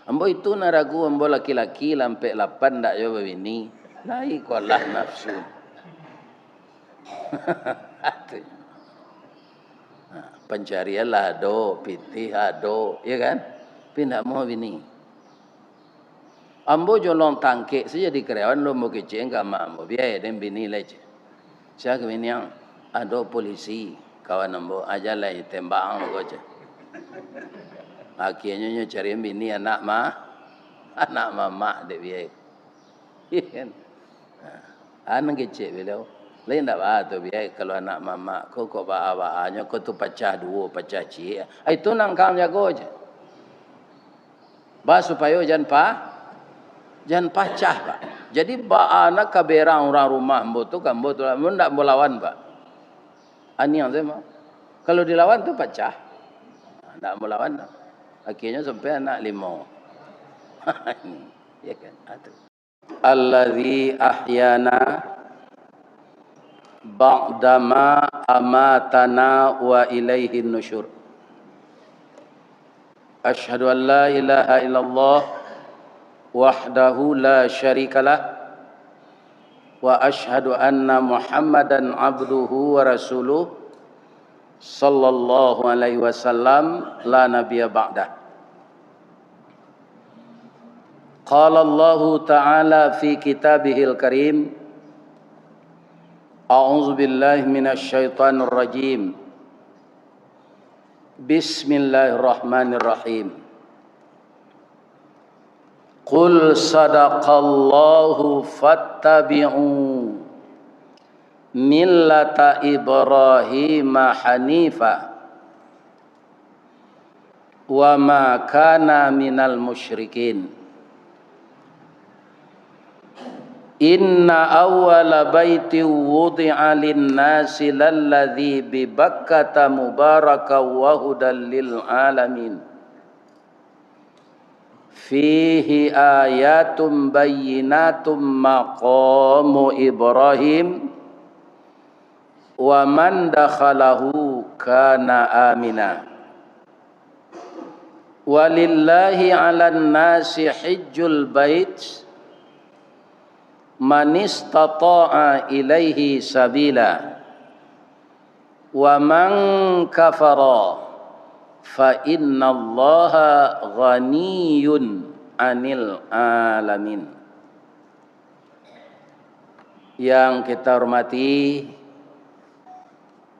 Ambo itu naragu ambo laki-laki lampe lapan ndak yo bini. Lai kolah nafsu. Pencarian lah ado, pitih ado, ya kan? Tapi ndak mau bini. Ambo jolong tangke saja di karyawan lo mau kecil enggak mau biaya dan bini lagi. Saya ke bini yang ado polisi kawan ambo aja lah tembak ambo aja. Akhirnya cari bini anak mama dek biaya. Kan? Anak kecil beliau. Lain tak bah tu biaya kalau anak mama kau bawa-bawanya kau tu pecah dua pecah cie. Itu nangkang jago aja. Bah supaya jangan pecah pak. Jadi anak kaberang orang rumah mbo tu kan mbo tu ndak mau lawan pak. Ani yang saya mau. Kalau dilawan tu pecah. Ndak mau lawan. Akhirnya sampai anak 5. Ya kan? Atuh. Allazi ahyana ba'dama amatana wa ilaihin nusyur. Asyhadu an la ilaha illallah wahdahu la syarikalah wa asyhadu anna Muhammadan abduhu wa rasuluh sallallahu alaihi wasallam la nabiyya ba'dah. Qala Allah ta'ala fi kitabihil karim A'udzu billahi minasy syaithanir rajim. Bismillahirrahmanirrahim. Qul sadaqallahu fattabi'u millata Ibrahim hanifa wa ma kana minal musyrikin. Inna awwala baiti wudi'a lin-nasi lalladzi bi Bakkata mubarakan wa hudan lil alamin. Fihi ayatun bayyinatun maqamu Ibrahim wa man dakhalahu kana amina. Walillahi 'alan nasi hajjul bait man istata'a ilaihi sabila wa man kafara fa innallaha ghaniyun 'anil alamin. Yang kita hormati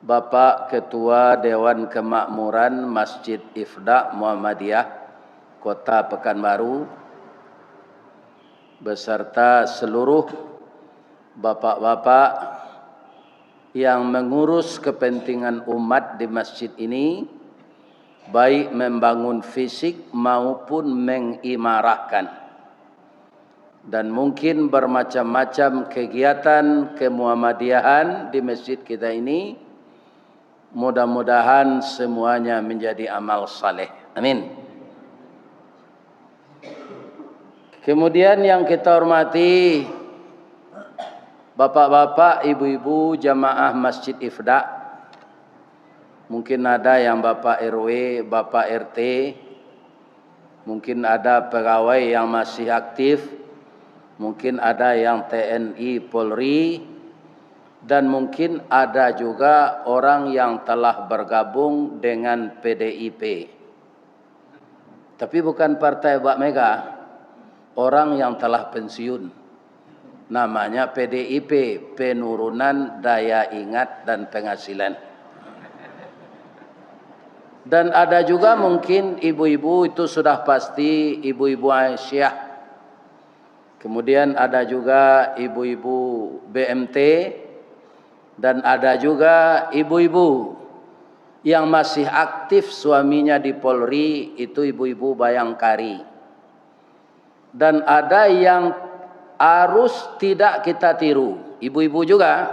Bapak Ketua Dewan Kemakmuran Masjid Ifda Muhammadiyah Kota Pekanbaru beserta seluruh bapak-bapak yang mengurus kepentingan umat di masjid ini, baik membangun fisik maupun mengimarahkan, dan mungkin bermacam-macam kegiatan kemuhammadiyahan di masjid kita ini. Mudah-mudahan semuanya menjadi amal saleh. Amin. Kemudian yang kita hormati bapak-bapak, ibu-ibu jamaah Masjid Ifda. Mungkin ada yang Bapak RW, Bapak RT. Mungkin ada pegawai yang masih aktif. Mungkin ada yang TNI, Polri. Dan mungkin ada juga orang yang telah bergabung dengan PDIP. Tapi bukan partai Pak Mega. Orang yang telah pensiun, namanya PDIP, Penurunan Daya Ingat dan Penghasilan. Dan ada juga mungkin ibu-ibu, itu sudah pasti ibu-ibu Aisyah. Kemudian ada juga ibu-ibu BMT, dan ada juga ibu-ibu yang masih aktif suaminya di Polri, itu ibu-ibu Bayangkari. Dan ada yang harus tidak kita tiru. Ibu-ibu juga,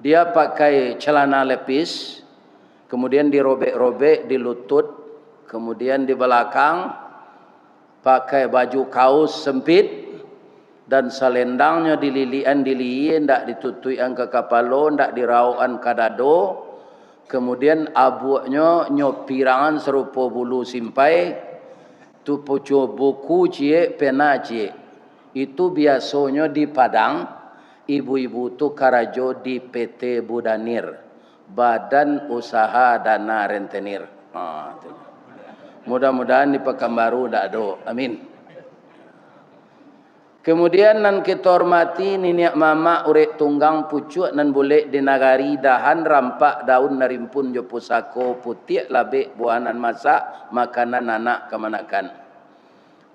dia pakai celana lepis, kemudian dirobek-robek di lutut, kemudian di belakang pakai baju kaos sempit, dan selendangnya dililian ndak ditutuian ke kepala, ndak dirauan ke dado. Kemudian abuaknya nyopirangan serupa bulu simpai. Tu pucuk buku cie, pena cie. Itu biasanya di Padang, ibu-ibu tu karajo di PT Budanir, Badan Usaha Dana Rentenir. Mudah-mudahan di Pekanbaru dak ada. Amin. Kemudian nan kita hormati niniak mama urek tunggang pucuk nan boleh di nagari dahan rampak daun narimpun jo pusako putih labek buanan masak makanan anak kemanakan.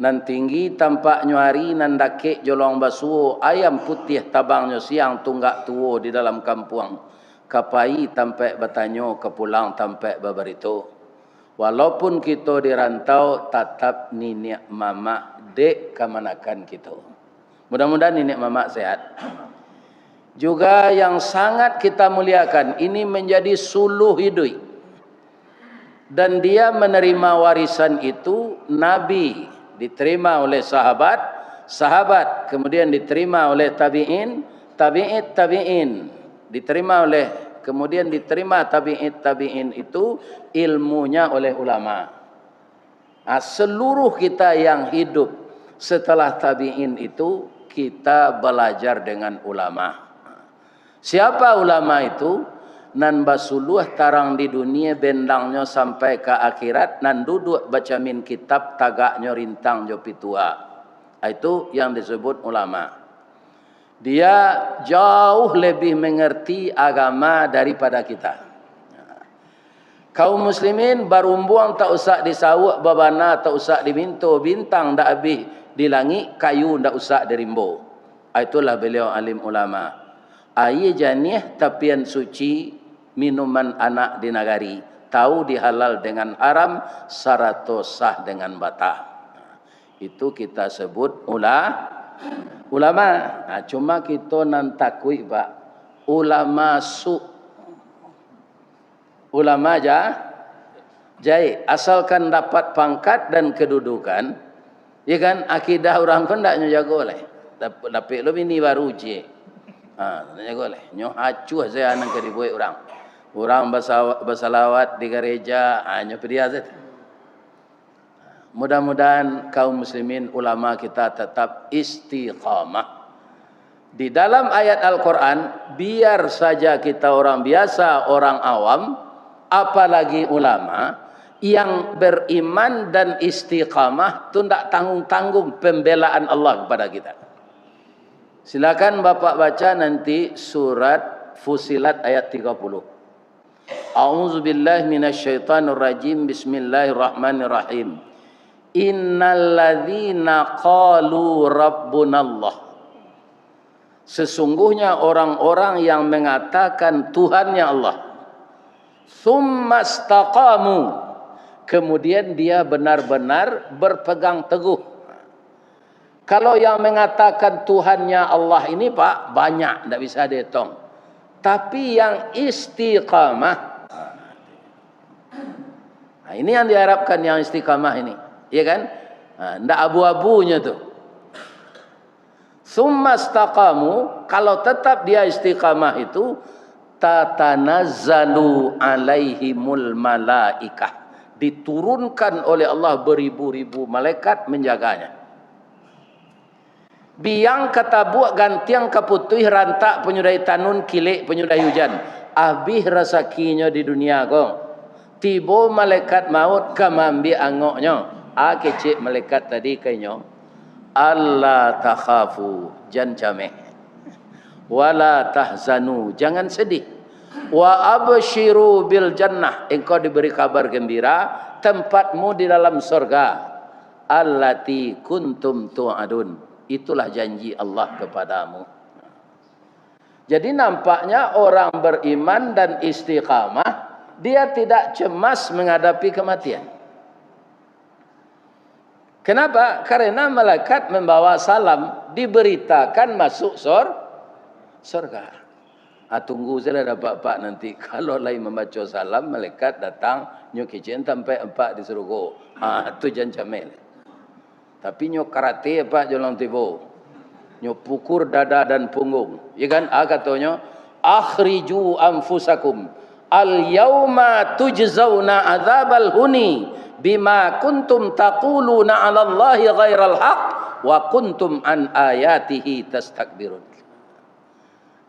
Nan tinggi tampak nyuari nan dakek jolong basuh ayam putih tabangnya siang tunggak tuo di dalam kampung. Kapai tampak bertanyo ke pulang tampak beberito. Walaupun kita dirantau tetap niniak mama dek kemanakan kita. Mudah-mudahan niniak mama sehat. Juga yang sangat kita muliakan ini menjadi suluh hidup. Dan dia menerima warisan itu Nabi diterima oleh sahabat, kemudian diterima oleh tabi'in, tabi'in, kemudian diterima tabi'in itu ilmunya oleh ulama. Seluruh kita yang hidup setelah tabi'in itu kita belajar dengan ulama. Siapa ulama itu? Nan basuluh tarang di dunia bendangnya sampai ke akhirat, nan duduk baca min kitab tagaknya rintang jo pitua. Itu yang disebut ulama. Dia jauh lebih mengerti agama daripada kita. Kaum muslimin barumbuang tak usah disawuk babana, tak usah diminto bintang dak habis di langit, kayu dak usah dirimbo. Itulah beliau alim ulama. Aye janih tapian suci minuman anak di nagari, tahu dihalal dengan haram, sarato sah dengan batah. Itu kita sebut ulama. Cuma kita nan takui pak, ulama ulama jai asalkan dapat pangkat dan kedudukan, ya kan, akidah orang pun tak jago oleh. Tapi lo ini baru je. Jago oleh. Nyo acuh saya nang keribuai orang. Orang bersalawat di gereja hanya periazat. Mudah-mudahan kaum muslimin ulama kita tetap istiqamah. Di dalam ayat Al-Quran, biar saja kita orang biasa, orang awam, apalagi ulama, yang beriman dan istiqamah, itu tidak tanggung-tanggung pembelaan Allah kepada kita. Silakan Bapak baca nanti surat Fusilat ayat 30. A'udzubillahi minasyaitonirrajim. Bismillahirrahmanirrahim. Innalladzina qalu rabbunallah. Sesungguhnya orang-orang yang mengatakan Tuhannya Allah. Tsumma istaqamu. Kemudian dia benar-benar berpegang teguh. Kalau yang mengatakan Tuhannya Allah ini Pak, banyak, tidak bisa dihitung. Tapi yang istiqamah, ini yang diharapkan, yang istiqamah ini, ya kan? Tidak abu-abunya tuh. Tsumma istaqamu, kalau tetap dia istiqamah itu, tatanazzalu alaihimul malaikah, diturunkan oleh Allah beribu-ribu malaikat menjaganya. Biang kata buat gantiang kaputih rantak penyudai tanun kilik penyudai hujan. Abih rezekinya di dunia ko. Tibo malaikat maut kamambi angoknya. Kecik malaikat tadi kayaknya. Allah takhafu, jangan cameh. Wala tahzanu, jangan sedih. Wa abshiru bil jannah, engkau diberi kabar gembira tempatmu di dalam surga. Allati kuntum tu'adun. Itulah janji Allah kepadamu. Jadi nampaknya orang beriman dan istiqamah, dia tidak cemas menghadapi kematian. Kenapa? Karena malaikat membawa salam, diberitakan masuk surga. Tunggu saya dapat pak nanti. Kalau lain membaca salam, malaikat datang nyukijen sampai 4 di surga. Itu jancamel. Tapi nyok karate apa jolong tibo, nyok pukur dada dan punggung, ya kan? Katanya akhriju anfusakum, al-yauma tujzauna adzabal huni bima kuntum taquluna 'ala Allahi ghairal haqq wa kuntum an ayatihi tastakbirun.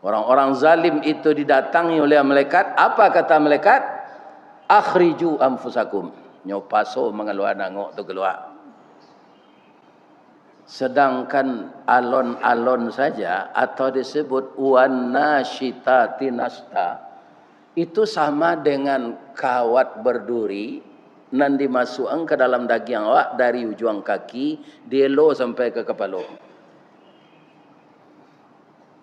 Orang-orang zalim itu didatangi oleh malaikat. Apa kata malaikat? Akhriju anfusakum. Nyopaso mengeluar nangok tu keluar. Sedangkan alon-alon saja atau disebut wan nasyitati nasta, itu sama dengan kawat berduri nan dimasukkan ke dalam daging awak dari ujung kaki dielo sampai ke kepala.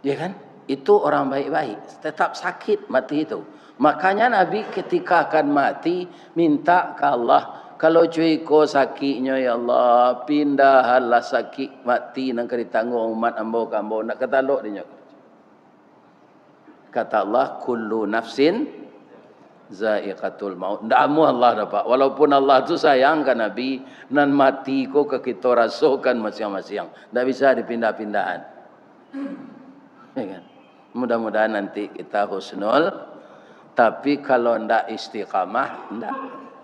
Ya kan? Itu orang baik-baik, tetap sakit mati itu. Makanya Nabi ketika akan mati minta ke Allah, kalau cuy ko sakitnya ya Allah, pindahlah sakit mati nang kari tanggung umat ambo kambo nak ketalok dia. Kata Allah, kullu nafsin zaiqatul maut. Ndamu Allah dapat. Walaupun Allah tu sayang kan Nabi, nan mati ko ke kita rasakan masing-masing. Ndak bisa dipindah-pindahan. Ya kan? Mudah-mudahan nanti kita husnul, tapi kalau ndak istiqamah, ndak.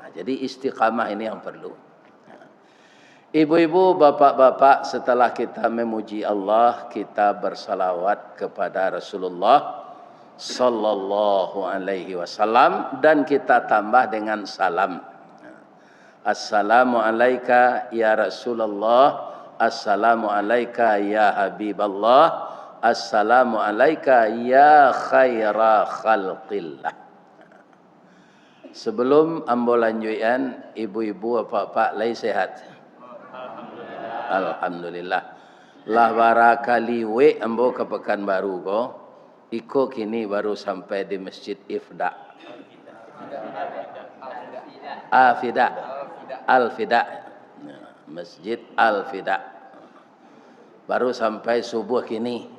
Nah, jadi istiqamah ini yang perlu. Ibu-ibu, bapak-bapak, setelah kita memuji Allah, kita bersalawat kepada Rasulullah sallallahu alaihi wasallam dan kita tambah dengan salam. Assalamu alayka ya Rasulullah, assalamu alayka ya Habiballah, assalamu alayka ya khaira khalqillah. Sebelum ambo lanjutan, ibu-ibu bapak-bapak lai sehat. Alhamdulillah. Lah barakali we ambo ke Pekanbaru ko. Iko kini baru sampai di Masjid Ifda. Al-Fida. Al-Fida. Masjid Al-Fida. Baru sampai subuh kini.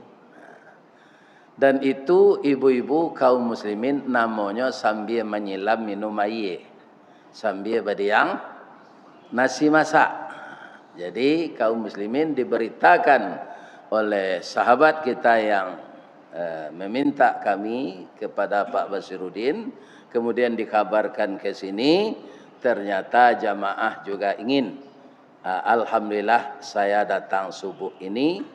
Dan itu ibu-ibu kaum muslimin namanya sambil menyilam minum air. Sambil berdiam nasi masak. Jadi kaum muslimin diberitakan oleh sahabat kita yang meminta kami kepada Pak Basiruddin, kemudian dikabarkan ke sini, ternyata jamaah juga ingin. Alhamdulillah saya datang subuh ini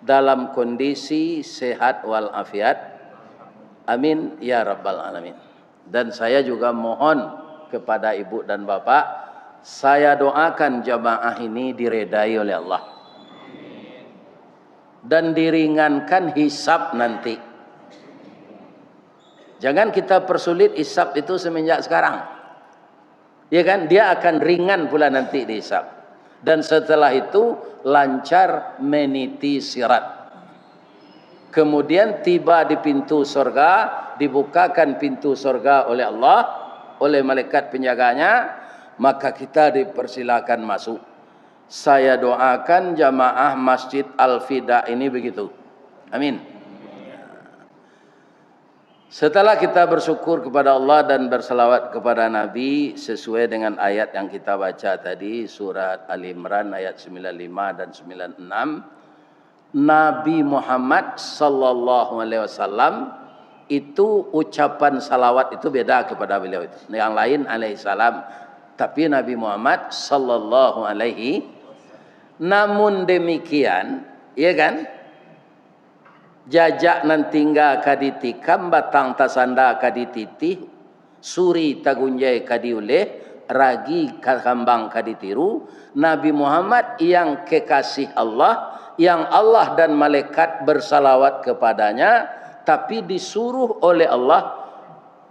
dalam kondisi sehat walafiat. Amin ya rabbal alamin. Dan saya juga mohon kepada ibu dan bapak, saya doakan jamaah ini diredai oleh Allah dan diringankan hisab nanti. Jangan kita persulit hisab itu semenjak sekarang. Ya kan? Dia akan ringan pula nanti dihisab. Dan setelah itu lancar meniti sirat. Kemudian tiba di pintu surga, dibukakan pintu surga oleh Allah, oleh malaikat penjaganya, maka kita dipersilakan masuk. Saya doakan jamaah Masjid Al-Fida ini begitu. Amin. Setelah kita bersyukur kepada Allah dan berselawat kepada Nabi sesuai dengan ayat yang kita baca tadi, surat Al-Imran ayat 95 dan 96, Nabi Muhammad sallallahu alaihi wasallam itu ucapan salawat itu beda kepada beliau itu. Yang lain alaihi salam, tapi Nabi Muhammad sallallahu alaihi. Namun demikian, ya kan? Jajak nan tinggal kaditikam, batang tasanda kadititi, suri tagunjai kadiuleh, ragi kambang kaditiru. Nabi Muhammad yang kekasih Allah, yang Allah dan malaikat bersalawat kepadanya, tapi disuruh oleh Allah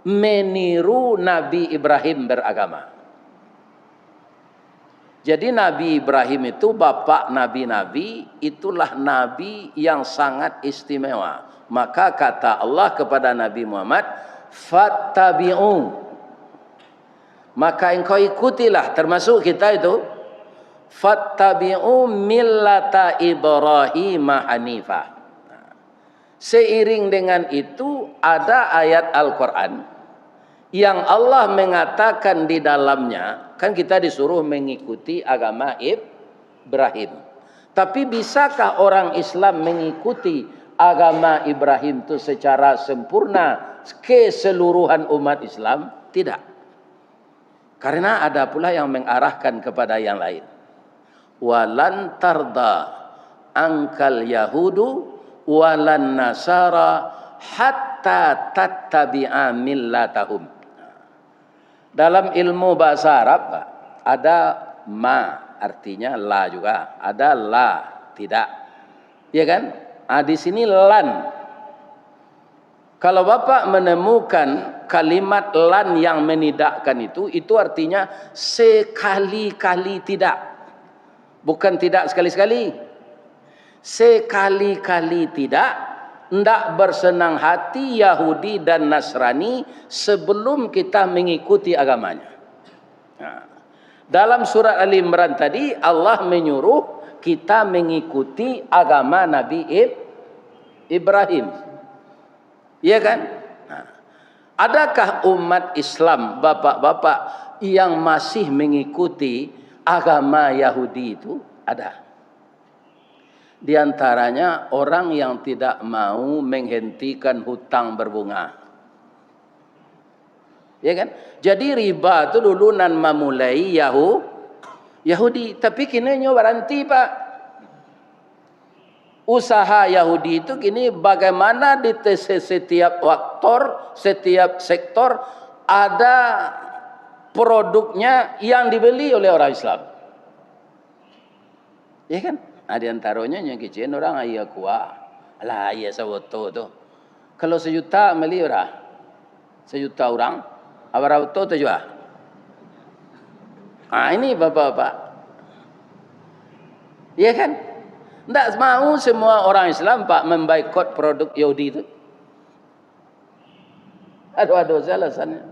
meniru Nabi Ibrahim beragama. Jadi Nabi Ibrahim itu bapak nabi-nabi, itulah nabi yang sangat istimewa. Maka kata Allah kepada Nabi Muhammad, fattabi'u. Maka engkau ikutilah, termasuk kita itu, fattabi'u millata Ibrahim hanifa. Seiring dengan itu ada ayat Al-Quran yang Allah mengatakan di dalamnya, kan kita disuruh mengikuti agama Ibrahim. Tapi bisakah orang Islam mengikuti agama Ibrahim itu secara sempurna keseluruhan umat Islam? Tidak. Karena ada pula yang mengarahkan kepada yang lain. Walan tarda angkal yahudu walan nasara hatta tattabi'a millatahum. Dalam ilmu bahasa Arab ada ma, artinya la juga, ada la, tidak. Ya kan? Di sini lan. Kalau Bapak menemukan kalimat lan yang menidakkan itu artinya sekali-kali tidak. Bukan tidak sekali-sekali. Sekali-kali tidak. Tidak bersenang hati Yahudi dan Nasrani sebelum kita mengikuti agamanya. Dalam surat Ali Imran tadi Allah menyuruh kita mengikuti agama Nabi Ibrahim. Iya kan? Adakah umat Islam, bapak-bapak, yang masih mengikuti agama Yahudi itu? Ada. Di antaranya orang yang tidak mau menghentikan hutang berbunga. Ya kan? Jadi riba itu dulu nan memulai Yahudi, tapi kini nyo berhenti, Pak. Usaha Yahudi itu kini bagaimana di setiap setiap sektor ada produknya yang dibeli oleh orang Islam. Ya kan? Di antaranya yang kecil orang ayah kuah. Alah ayah sawoto tu. Kalau 1 juta beli orang. 1 juta orang. Apa tu jual? Ini bapak-bapak. Ya kan? Tak mau semua orang Islam Pak memboikot produk Yahudi itu. Aduh alasannya.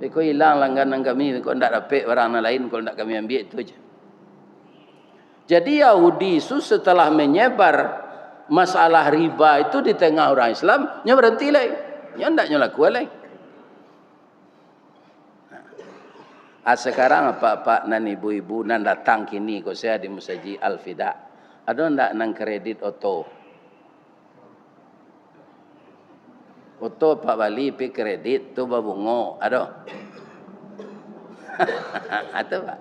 Kau hilang langganan kami, kau tak dapat barang lain, kalau tak kami ambil itu aja. Jadi Yahudi itu setelah menyebar masalah riba itu di tengah orang Islam, nya berhenti lagi. Nya ndak lakukan lagi. Sekarang Pak nan ibu-ibu nan datang kini kok saya di Masjid Al-Fida. Ada ndak nang kredit oto? Oto Pak Bali pi kredit tu babungo, ada. Ada Pak.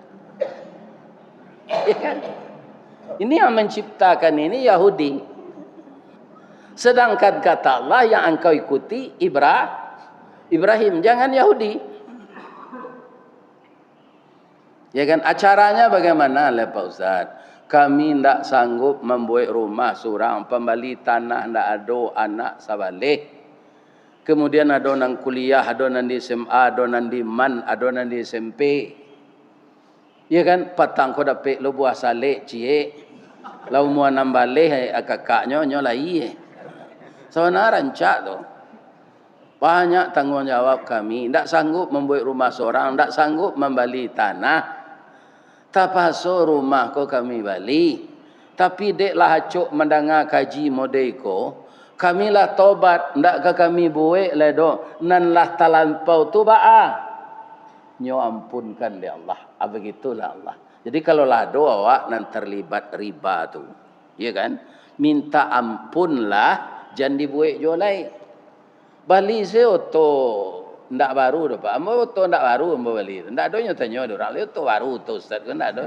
Ya kan? Ini yang menciptakan ini Yahudi. Sedangkan kata Allah yang engkau ikuti Ibrahim, jangan Yahudi. Ya kan? Acaranya bagaimana Pak Ustaz? Kami tidak sanggup membuat rumah seorang, pembali tanah tidak ada anak sabalik. Kemudian ada nang kuliah, ada nang di SMA, ada nang di MAN, ada nang di SMP. Ya kan? Patang kau dapat lo buah salik cie. Lau mua nambale kakaknya nyolai. Sebenarnya rancak tu. Banyak tanggungjawab kami. Tak sanggup membuat rumah seorang, tak sanggup membeli tanah. Tapaso rumah ko kami bali. Tapi dek lah acuk mendengar kaji modeko. Kamilah tobat, ndak ke kami buat ledo. Nan lah talampau tu ba'a. Nyo ampunkan dia Allah. Begitulah Allah. Jadi kalau lado awak nan terlibat riba tu, ya kan? Minta ampunlah, jangan dibuat jolai. Bali se oto ndak baru dah Pak. Ambo oto ndak baru ambo bali. Ndak ada nyo tanya orang le oto baru tu Ustaz kan ndak ada.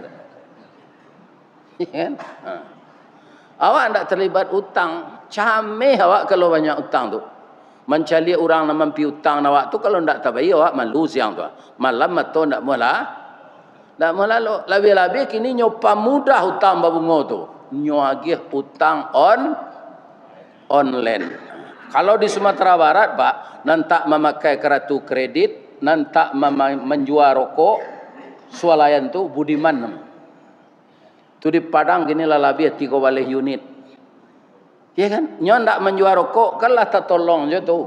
Ya kan? Awak ndak terlibat utang. Cameh awak kalau banyak utang tu. Mencari orang nak mampi utang awak tu kalau ndak tabai awak malu siang tu. Malam atau ndak mula. Tak malah lebih-lebih kini nyopa mudah hutang babungo tu. Nyoagih hutang online. Kalau di Sumatera Barat Pak, nantak memakai kartu kredit, nantak menjual rokok, swalayan tu budiman. Tu di Padang kini lah lebih 3 balih unit. Ya kan? Nyo ndak menjual rokok, kan lah tak tolong je tu.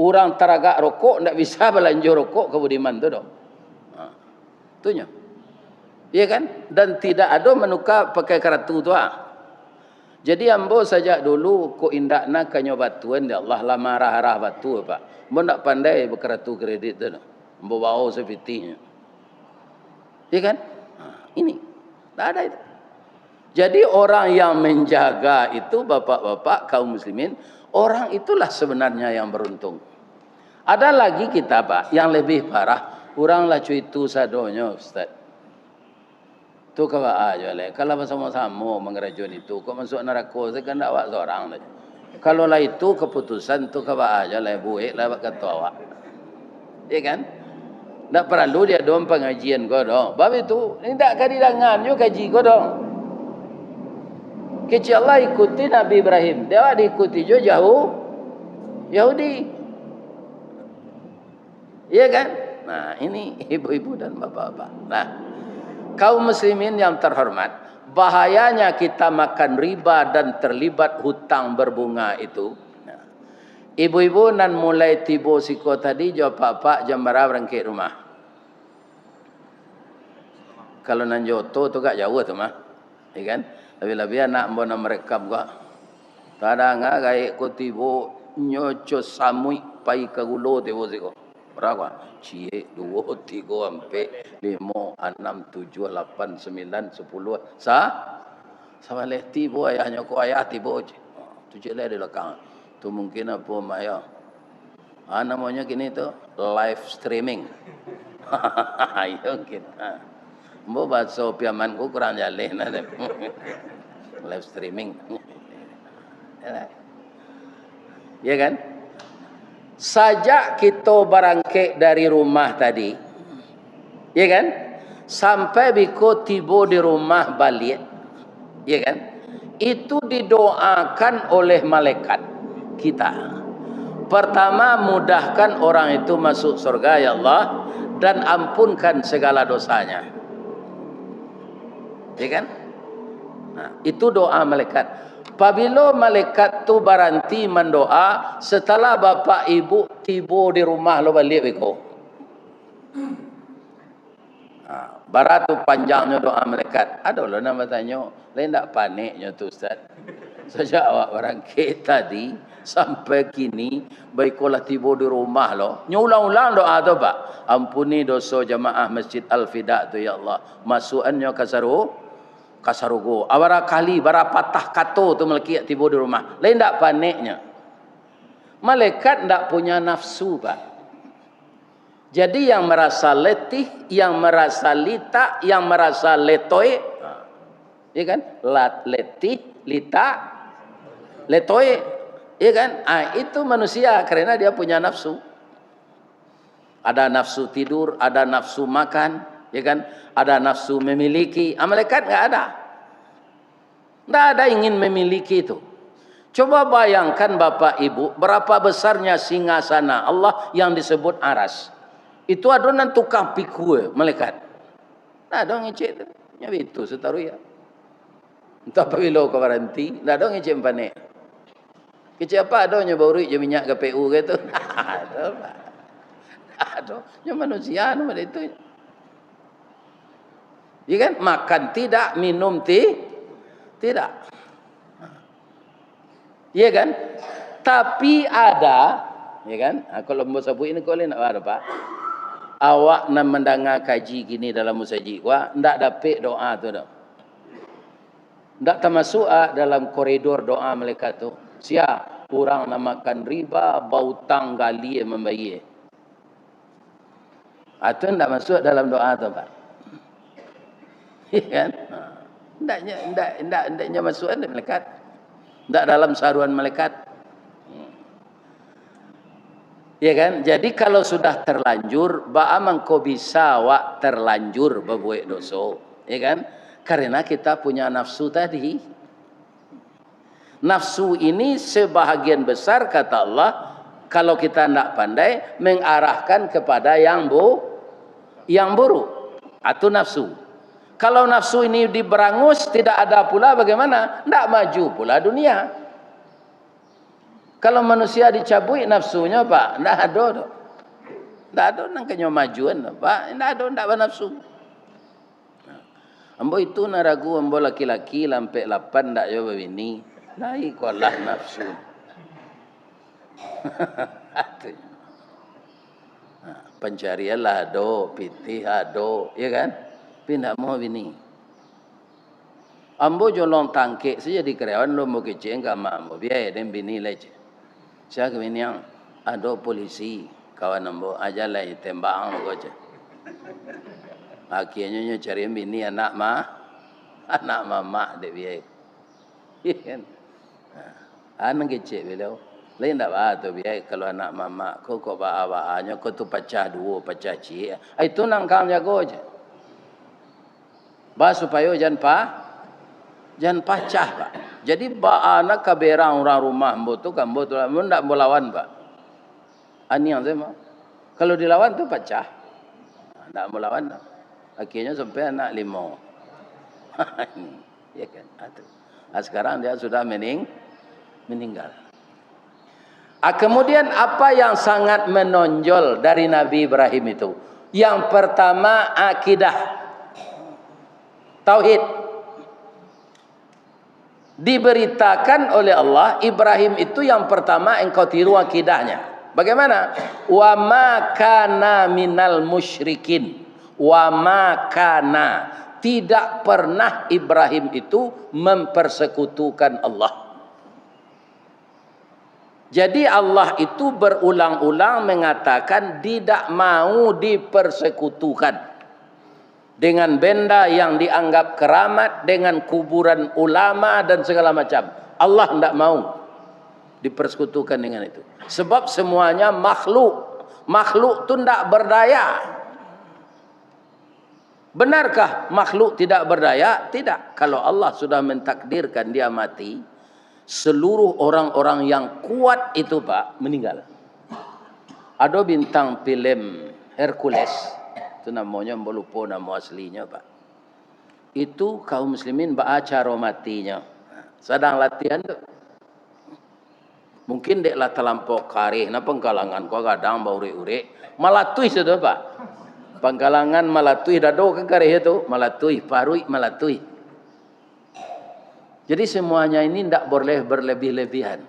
Orang teragak rokok ndak bisa belanja rokok ke budiman tu dong. Itunya. Ya kan? Dan tidak ada menukar pakai kartu tu Jadi ambo saja dulu ko indakna kanyo batuan ya Allah lah marah-marah batu Pak. Ambo ndak pandai berkartu kredit tu. Ambo bawa sepitinya. Ya kan? Ini. Tak ada itu. Jadi orang yang menjaga itu bapak-bapak kaum muslimin, orang itulah sebenarnya yang beruntung. Ada lagi kita Pak yang lebih parah, orang lah itu sadonya Ustaz. Tu kawa aja le. Kalau sama-sama mengerajun itu, kok masuk neraka saya kan awak seorang saja. Kalau lah itu keputusan tu kawa aja le buik lah kata awak. Ya kan? Tak perlu dia dong pengajian kau dong. Bab itu, ini tak kadidangan yo kaji kau dong. Kecil Allah ikuti Nabi Ibrahim. Dia diikuti juga jauh Yahudi. Iya kan? Nah, ini ibu-ibu dan bapak-bapak. Nah, kaum muslimin yang terhormat, bahayanya kita makan riba dan terlibat hutang berbunga itu. Nah, ibu-ibu nan mulai tibo siko tadi jawab pak jam berapa berangkat rumah. Kalau nan joto tu gak jauh tu mah. Ya kan? Lebih-lebih anak mbona mereka gak. Kadang gak ko tibo nyoco samui pai kagulo tibo siko. Berapa? Cie, 2, 3, sampai 5, 6, 7, 8, 9, 10. Sama leh tibo ayahnya ko ayah tibo. Tu je leh di belakang. Tu mungkin apa maya. Namanya gini tu live streaming. Ayo kita. Mbo bahasa piaman ku kurang jaleh na. Live streaming. Ya kan? Sajak kita berangkat dari rumah tadi, ya kan, sampai biko tiba di rumah balik, ya kan, itu didoakan oleh malaikat kita. Pertama, mudahkan orang itu masuk surga ya Allah, dan ampunkan segala dosanya, ya kan. Nah, itu doa malaikat. Apabila malaikat tu berhenti mendoa, setelah bapak ibu tiba di rumah lo balik beko. Baratu panjangnya doa malaikat. Ada lo nama tanya, lain tak paniknya tu Ustaz. Sejak awak berangkat tadi sampai kini, baikolah tiba di rumah lo. Nyulang-ulang doa tu Pak. Ampuni dosa jamaah Masjid Al-Fida tu ya Allah. Masukannya kasarugo. Awara kali bara patah kato tu melaki tiba di rumah. Lain tak paniknya. Malaikat tak punya nafsu Pak. Jadi yang merasa letih, yang merasa lita, yang merasa letoy, ya kan? Letih, lita, letoy, ya kan? Itu manusia karena dia punya nafsu. Ada nafsu tidur, ada nafsu makan, ya kan? Ada nafsu memiliki. Malaikat enggak ada. Enggak ada ingin memiliki itu. Coba bayangkan Bapak Ibu, berapa besarnya singgasana Allah yang disebut aras. Itu adonan tukang pikul malaikat. Nah, dong ngecek tu. Nya itu setaru ya. Entah apabila kau berhenti, nah dong ngecek panik. Kecek apa adanya baru je minyak KPU gitu. Aduh, nya manusia anu itu. Ya kan? Makan tidak, minum tidak. Ya kan? Tapi ada, ya kan? Kalau mau sebut ini kau nak ada Pak. Awak nak mendengar kaji gini dalam musajid, wah, ndak dapat doa tu dah. Ndak termasuk dalam koridor doa malaikat tu. Siap, kurang nak makan riba, bau tang gali membayar. Itu ndak masuk dalam doa tu Pak. Ya kan? Ndaknya masuk ada malaikat. Ndak dalam saruan malaikat. Ya kan? Jadi kalau sudah terlanjur, ba'amang kau bisa wak terlanjur berbuat dosa. Ya kan? Karena kita punya nafsu tadi. Nafsu ini sebahagian besar kata Allah, kalau kita tidak pandai, mengarahkan kepada yang buruk. Atau nafsu. Kalau nafsu ini diberangus, tidak ada pula bagaimana? Tidak maju pula dunia. Kalau manusia dicabui nafsunya Pak, tidak ada. Tidak ada nangkanya majuan Pak, tidak ada, tidak bernafsu. Ambo itu naragu ambo laki-laki lampai 8 tak jawab ini. Naik kolah nafsu. Pencarian lah do, pitih ado, ya kan? Tapi tidak mau bini. Ambo jolong tangkik saja di karyawan lo mau kecil enggak mak ambo biaya dan bini lagi. Saya ke bini yang ada polisi kawan ambo aja lah tembak ambo aja. Akhirnya cari bini anak mama dek biaya. Kan? Anak kecil beliau. Lain tak bah tu biaya kalau anak mama kau bawa-bawanya kau tu pecah dua pecah cik. Itu nangkang jago aja. Bah supaya jangan pecah pak. Jadi anak kaberang orang rumah ambo tu kan ambo tu ndak mau lawan pak. Ani yang saya mau. Kalau dilawan tu pecah. Ndak mau lawan. Akhirnya sampai anak 5. Ya kan? Sekarang dia sudah meninggal. Kemudian apa yang sangat menonjol dari Nabi Ibrahim itu? Yang pertama akidah. Tauhid. Diberitakan oleh Allah, Ibrahim itu yang pertama engkau tiru akidahnya. Bagaimana? Wa ma kana minal musyrikin. Wa ma kana. Tidak pernah Ibrahim itu mempersekutukan Allah. Jadi Allah itu berulang-ulang mengatakan tidak mau dipersekutukan. Dengan benda yang dianggap keramat, dengan kuburan ulama dan segala macam. Allah tidak mau dipersekutukan dengan itu. Sebab semuanya makhluk. Makhluk itu tidak berdaya. Benarkah makhluk tidak berdaya? Tidak. Kalau Allah sudah mentakdirkan dia mati, seluruh orang-orang yang kuat itu pak meninggal. Ada bintang film Hercules, itu namanya lupa nama aslinya pak. Itu kaum muslimin baca matinya. Sedang latihan tu. Mungkin deklah terlampau karih, na pengkalangan kau kadang bau urek-urek, malatui sudah pak. Pengkalangan malatui dado ke karih itu, malatui parui malatui. Jadi semuanya ini tidak boleh berlebih-lebihan.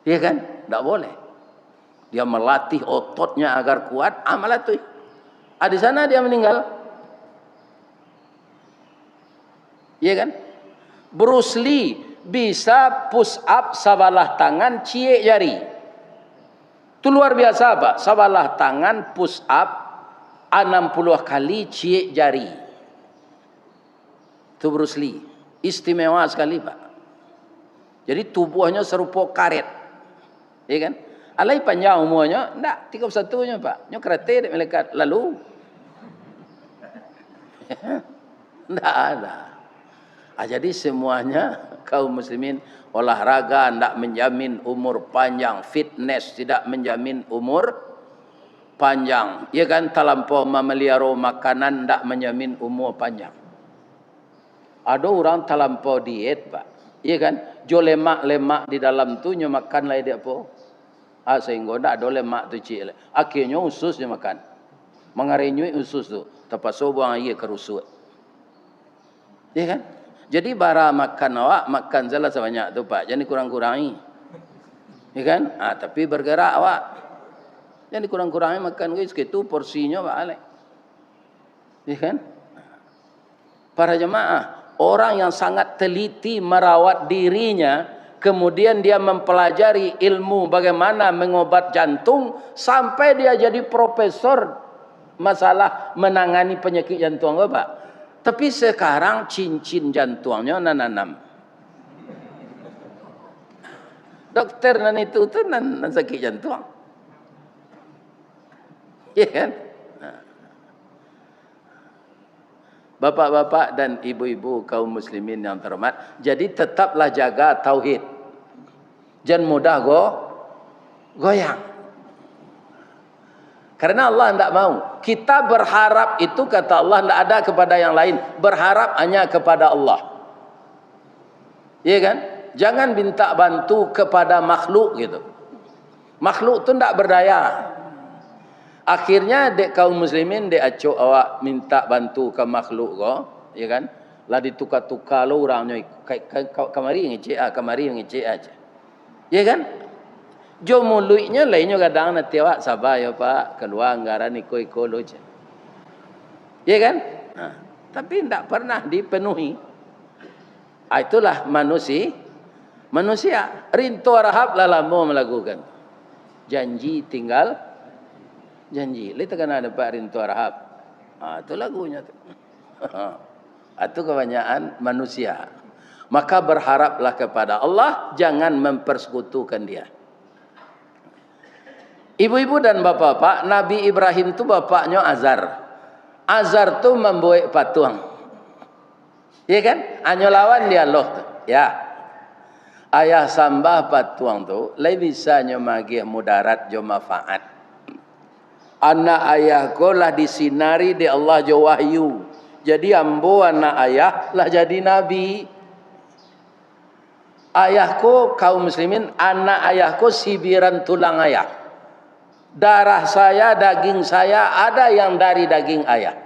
Iya kan? Tidak boleh. Dia melatih ototnya agar kuat, malatui. Di sana dia meninggal. Iya kan? Bruce Lee bisa push up sebelah tangan cie jari. Itu luar biasa pak. Sebelah tangan push up 60 kali cie jari. Itu Bruce Lee. Istimewa sekali pak. Jadi tubuhnya serupa karet. Iya kan? Alai panjang umurnya, enggak, 31-nya pak. Nya kereta melekat lalu. Enggak ada. Jadi semuanya kaum muslimin olahraga tidak menjamin umur panjang, fitness tidak menjamin umur panjang. Ya kan, terlampau memelihara makanan tidak menjamin umur panjang. Ada orang terlampau diet pak. Ya kan, jo lemak-lemak di dalam tu nyo makan lah dia apa? Sehingga tidak ada lemak tu cik. Akhirnya usus dia makan. Mengarenyui usus tu. Terpaksa buang air kerusut. Ya kan? Jadi bara makan awak, makan salah sebanyak tu pak. Jangan kurang-kurangi. Ya kan? Tapi bergerak awak. Jangan kurang-kurangi makan guys. Itu porsinya pak alek. Ya kan? Para jemaah, orang yang sangat teliti merawat dirinya, kemudian dia mempelajari ilmu bagaimana mengobat jantung, sampai dia jadi profesor masalah menangani penyakit jantung pak. Tapi sekarang cincin jantungnya nanam. Dokter nan itu tu nan sakit jantung. Ya kan? Bapak-bapak dan ibu-ibu kaum muslimin yang terhormat, jadi tetaplah jaga tauhid. Jangan mudah goyang. Karena Allah tidak mau. Kita berharap itu kata Allah tidak ada kepada yang lain. Berharap hanya kepada Allah. Iya kan? Jangan minta bantu kepada makhluk gitu. Makhluk itu tidak berdaya. Akhirnya dek kaum muslimin dek acok awak minta bantu ke makhluk ya kan? Lah ditukar-tukar lo orangnya kamari ngecek kamari ngecek aja. Ya kan? Jo mulutnya lainnya kadang nanti awak sabar ya pak, keluar anggaran iko-iko lo je. Ya kan? Tapi tidak pernah dipenuhi. Itulah manusia. Rinto rahab lalamu melakukan. Janji tinggal janji. Lihat kan ada Pak rinto rahab. Itu lagunya. Itu kebanyakan manusia. Maka berharaplah kepada Allah, jangan mempersekutukan dia. Ibu-ibu dan bapak-bapak, Nabi Ibrahim itu bapaknya Azar. Azar tu membuat patung. Ya kan? Hanya lawan dialog tu. Ya. Ayah sambah patung tu, lai bisa nyomagih mudarat jo manfaat. Anak ayahku lah disinari di Allah jo wahyu. Jadi ambo anak ayah lah jadi nabi. Ayahku kaum muslimin, anak ayahku sibiran tulang ayah. Darah saya, daging saya, ada yang dari daging ayah.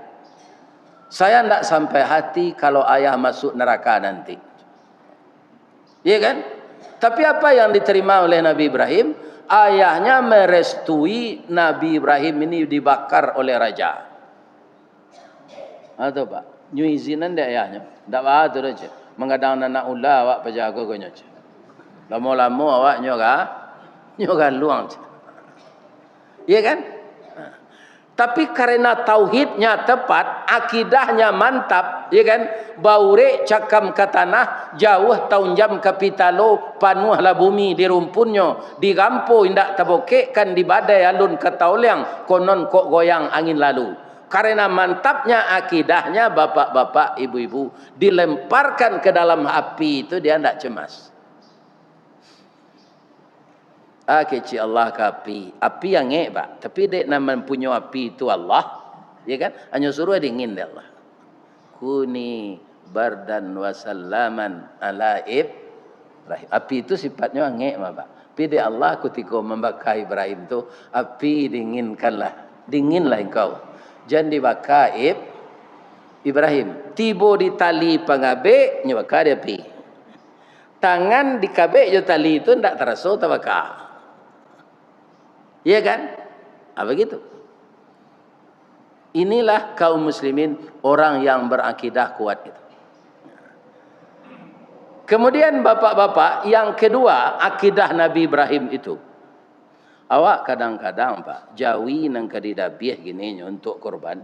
Saya tidak sampai hati kalau ayah masuk neraka nanti. Iya kan? Tapi apa yang diterima oleh Nabi Ibrahim? Ayahnya merestui Nabi Ibrahim ini dibakar oleh raja. Atau Pak? Nyu izinan dia ayahnya. Tak apa tu saja. Mengadang anak ulah awak penjaga konya. Lama-lama awak nyoga luang. Ya kan? Tapi karena tauhidnya tepat, akidahnya mantap, ya kan? Baure cakam ke tanah, jauh tahun jam ke pitalo, panuhlah bumi di rumpunnya, di gampo indak tabokek kan di badai alun ke tauliang, konon kok goyang angin lalu. Karena mantapnya akidahnya bapak-bapak, ibu-ibu, dilemparkan ke dalam api itu dia tidak cemas. Kecil Allah ke api yang Pak. Tapi dia nama punya api itu Allah, ya kan? Hanya suruh dingin dia Allah. Kuni bardan wasallaman ala Ibrahim. Api itu sifatnya angin Pak. Tapi dia Allah ketika membakar Ibrahim itu, api dinginlah engkau. Jangan dibakar Ibrahim. Tibo di tali pengabe nyabakar dia api. Tangan di kabek jo tali itu tidak terasa terbakar. Iya kan? Apa gitu? Inilah kaum muslimin, orang yang berakidah kuat itu. Kemudian bapak-bapak, yang kedua, akidah Nabi Ibrahim itu. Awak kadang-kadang Pak, jawi nang kadidabiah gini untuk korban.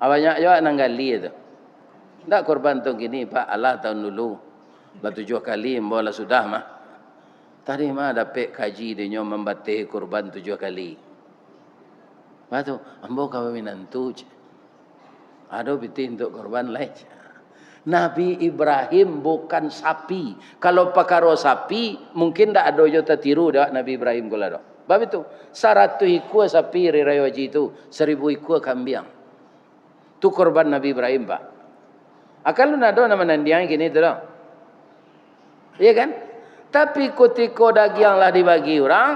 Awaknya awak nang gali itu. Ndak korban tu gini Pak, Allah tahun dulu. 7 kali mbola sudah mah. Tadi mah dapat kaji dia membatih kurban 7 kali. Batu, ambo kau minantu. Ada bitin untuk kurban lain. Nabi Ibrahim bukan sapi. Kalau pakaro sapi, mungkin tak ada jota tiru dah Nabi Ibrahim gula dah. Bab itu, 100 ikut sapi raya haji itu, 1000 ikut kambing. Tu kurban Nabi Ibrahim Pak. Akal lu nado nama nandiang gini tu dah. Iya kan? Tapi ketika daginglah dibagi orang,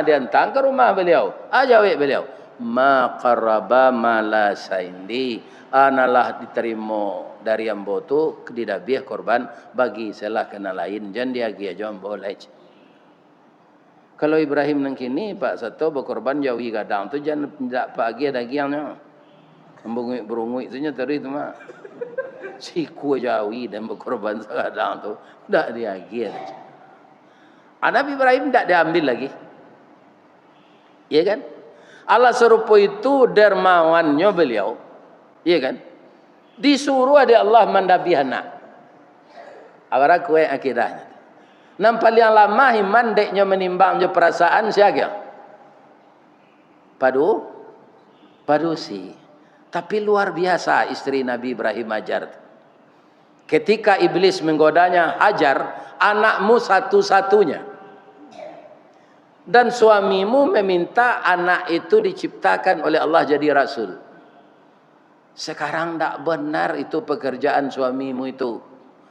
dia hantar ke rumah beliau. Jawab beliau, ma qaraba mala saindi, analah diterima dari ambo tu didabiah korban bagi salah kena lain, jangan dia gia jom boleh. Kalau Ibrahim nang kini Pak satu berkorban jauhi gadang tu jangan tak pagi dagingnya. Ambungui berungui tu nya tadi tu mah. Si ku jauhi dan berkorban gadang tu dak dia gia. Nabi Ibrahim tidak diambil lagi. Iya kan? Allah serupa itu dermawannya beliau. Iya kan? Disuruh ada Allah mendabi anak. Awara kue akidahnya. Nampak yang lama iman deknya menimbang je perasaan siaga. Padu si. Tapi luar biasa istri Nabi Ibrahim Hajar. Ketika iblis menggodanya, Hajar, anakmu satu-satunya. Dan suamimu meminta anak itu diciptakan oleh Allah jadi rasul. Sekarang tak benar itu pekerjaan suamimu itu.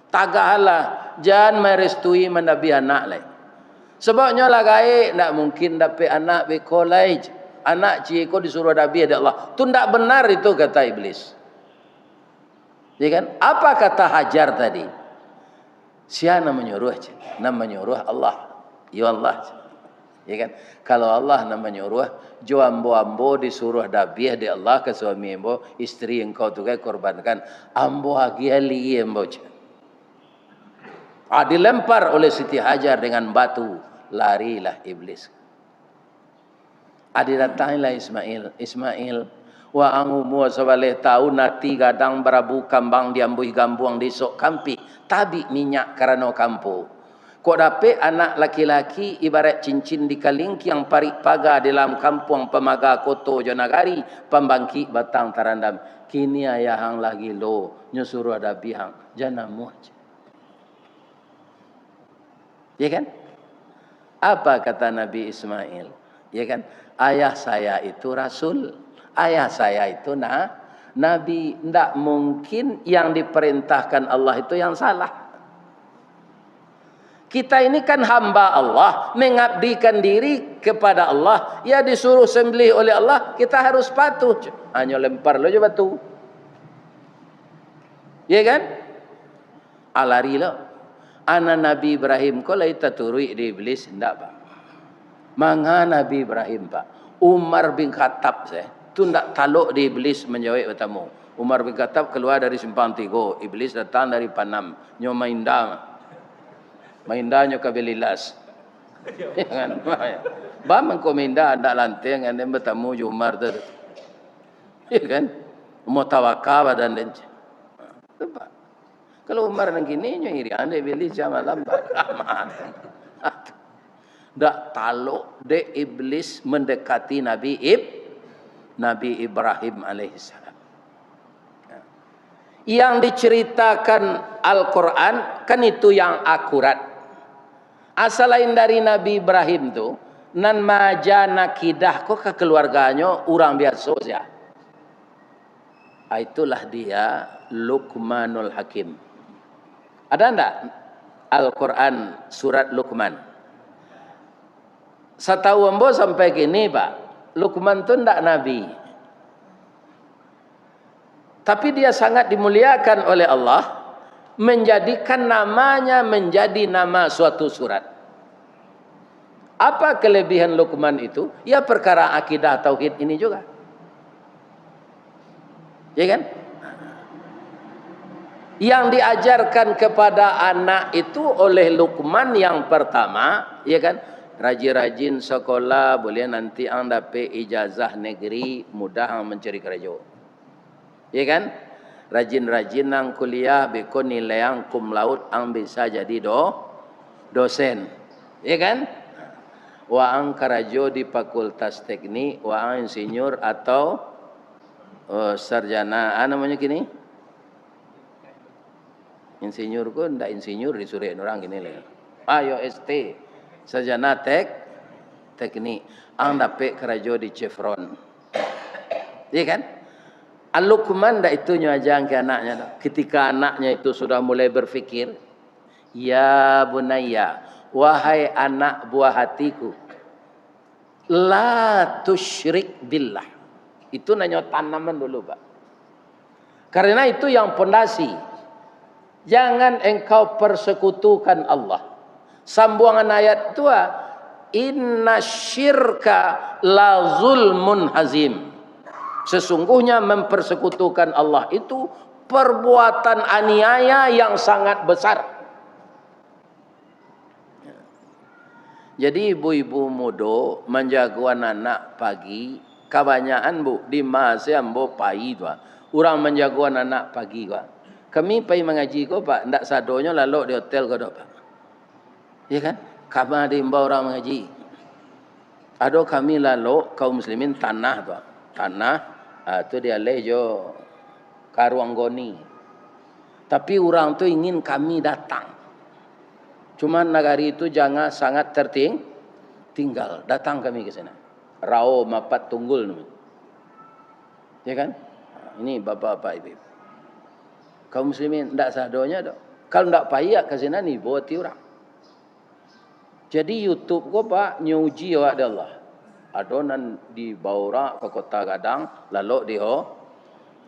Tagahlah, jangan merestui menabi anak lain. Sebabnya lah gaik, tak mungkin dapat anak bekolai. Anak ciko disuruh nabi ada Allah. Itu tak benar itu kata iblis. Ya kan? Apa kata Hajar tadi? Siapa menyuruh? Nama menyuruh Allah. Ya Allah. Ya kan? Kalau Allah nama menyuruh, jo ambo disuruh dabiah di Allah ke suami ambo, istri engkau tu kan korbankan, ambo hagi ali ambo. Dilempar oleh Siti Hajar dengan batu, larilah iblis. Didatangilah Ismail, wa angu mua sabaleh tahu nati gadang berabu kambang diambuh gambuang disok kampi tabi minyak karena kampu. Kok dapet anak laki-laki ibarat cincin di kalingki yang parik paga dalam kampung pemaga koto jonagari pembangki batang tarandam. Kini ayahang lagi lo nyusuruh ada bihang janamu aja. Ya kan? Apa kata Nabi Ismail? Ya kan? Ayah saya itu rasul. Ayah saya itu nabi. Tidak mungkin yang diperintahkan Allah itu yang salah. Kita ini kan hamba Allah, mengabdikan diri kepada Allah. Ya disuruh sembelih oleh Allah, kita harus patuh. Hanya lempar lo je batu. Ya kan? Alari lo. Anak Nabi Ibrahim kau laita turui di iblis ndak pak. Manga Nabi Ibrahim pak. Umar bin Khattab saya tu ndak taluk di iblis menjawab bertamu. Umar bin Khattab keluar dari simpang tiga, iblis datang dari Panam, nyoma indah. Maindanyo kabililas. Ya kan? Ba mengkominda ndak lanteng ande bertamu Umar tu. Ya kan? Mau tawakal dan lain. Tempat. Kalau Umar nang gini nyo iri ande iblis jama lambat aman. Dak taluk de iblis mendekati Nabi Ibrahim alaihissalam. Yang diceritakan Al-Quran kan itu yang akurat. Asal lain dari Nabi Ibrahim tu nan maja nakidah kok ke keluarganya orang biasa saja. Itulah dia Luqmanul Hakim. Ada enggak Al-Quran surat Luqman? Setahu ambo sampai kini pak, Luqman tu enggak nabi. Tapi dia sangat dimuliakan oleh Allah, menjadikan namanya menjadi nama suatu surat. Apa kelebihan Luqman itu? Ya perkara akidah tauhid ini juga. Ya kan? Yang diajarkan kepada anak itu oleh Luqman yang pertama, ya kan? Rajin-rajin sekolah, boleh nanti ang dapat ijazah negeri, mudah ang mencari kerja. Ya kan? Rajin-rajin ang kuliah, beko nilai ang cum laude ang bisa jadi dosen. Ya kan? Wa ang karajo di fakultas teknik, wa ang insinyur atau sarjana, namanya gini? Insinyur ko, ndak insinyur disuruh orang gini lah. Ayo ST. Sarjana teknik ang dapat kerja di Chevron. Ya kan? Al-Luqman dah itu nyajang ke anaknya. Ketika anaknya itu sudah mulai berfikir, ya bunayya, wahai anak buah hatiku, la tusyrik billah. Itu nanya tanaman dulu pak. Karena itu yang pondasi. Jangan engkau persekutukan Allah. Sambungan ayat tua, inna syirka la zulmun hazim. Sesungguhnya mempersekutukan Allah itu perbuatan aniaya yang sangat besar. Jadi ibu-ibu muda menjagoan anak pagi, kebanyakan bu di masa ambo pagi tu. Orang menjagoan anak pagi tu. Kami pergi mengaji ko pak, ndak sadonya lalu di hotel ko pak. Ya kan? Kami diimbau orang mengaji. Ada kami lalu kaum muslimin tanah pak. Tanah itu dia lejo karuanggoni. Tapi orang tu ingin kami datang. Cuma negari itu jangan sangat tinggal. Datang kami ke sana. Rao mapat tunggul. Ya kan? Ini bapak-bapak ibu. Kaum muslimin tidak sadonya dok. Kalau tidak payah ke sana ni buat orang. Jadi YouTube ko pak nyuji awak Allah. Adonan di Baura ke Kota Gadang, lalu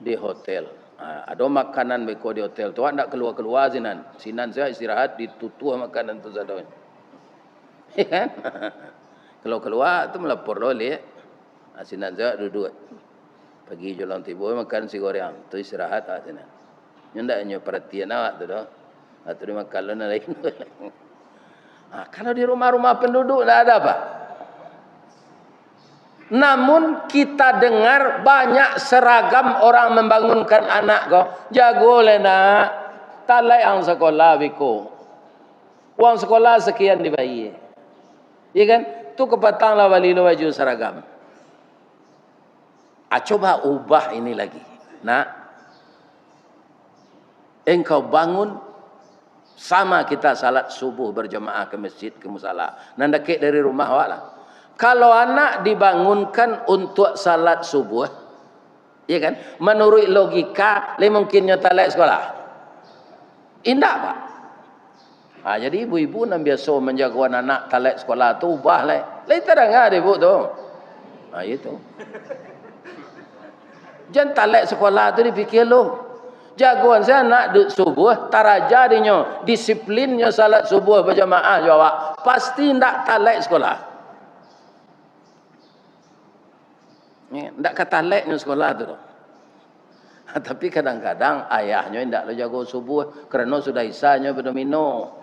di hotel. Ada makanan beko di hotel tu, tak keluar sinan. Sinan saya istirahat ditutup makanan tu sadonya. Kalau keluar tu melapor oleh. Sinan saya duduk. Pergi jalan tiba makan si goreng. Tu istirahat sinan. Ndak nyo perhatian awak tu dah. Atau di makan lain. Kalau di rumah-rumah penduduk tidak ada apa. Namun kita dengar banyak seragam orang membangunkan anak kau. Jago le nak. Talai ang sekolah biko. Uang sekolah sekian dibayar. Ya kan? Tu kepatanglah wali lo baju seragam. Coba ubah ini lagi. Nak. Engkau bangun sama kita salat subuh berjemaah ke masjid ke musala. Nanda kek dari rumah awak lah. Kalau anak dibangunkan untuk salat subuh, ya kan? Menurut logika, mungkinnya talak sekolah. Indah pak. Jadi ibu-ibu yang biasa menjaga anak talak sekolah tu ubah lah. Lain terang ada ibu tu. Itu. Jangan talak sekolah tu dipikir lo. Jagoan saya anak subuh, taraja dinyo, disiplinnya salat subuh berjamaah jawab. Pasti ndak talak sekolah. Ndak kata leknya sekolah tu. Tapi kadang-kadang ayahnya ndak lo jago subuh kerana sudah isanya berdomino.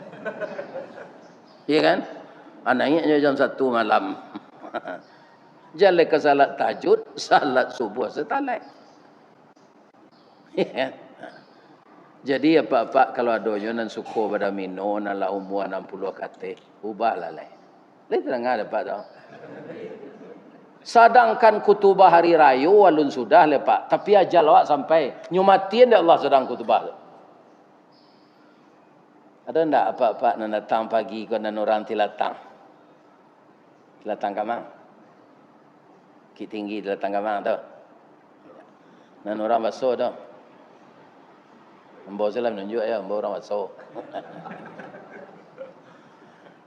Iya kan? Anaknya jam 1 malam. Jalan ke salat tahajud, salat subuh setalek. Ya. Jadi apa-apa kalau adonyo nan suko pada mino nan la umur 60 kate, ubahlah le. Le terang ada pak dah. Sedangkan kutubah hari raya walun sudah le pak, tapi ajal awak sampai nyumatin dia Allah sedang kutubah tu. Ada ndak apa-apa nan datang pagi ko nan orang tilatang. Tilatang kamang. Ki tinggi tilatang kamang tu. Nan orang baso tu. Mbak saya menunjuk ya, mbak orang masuk.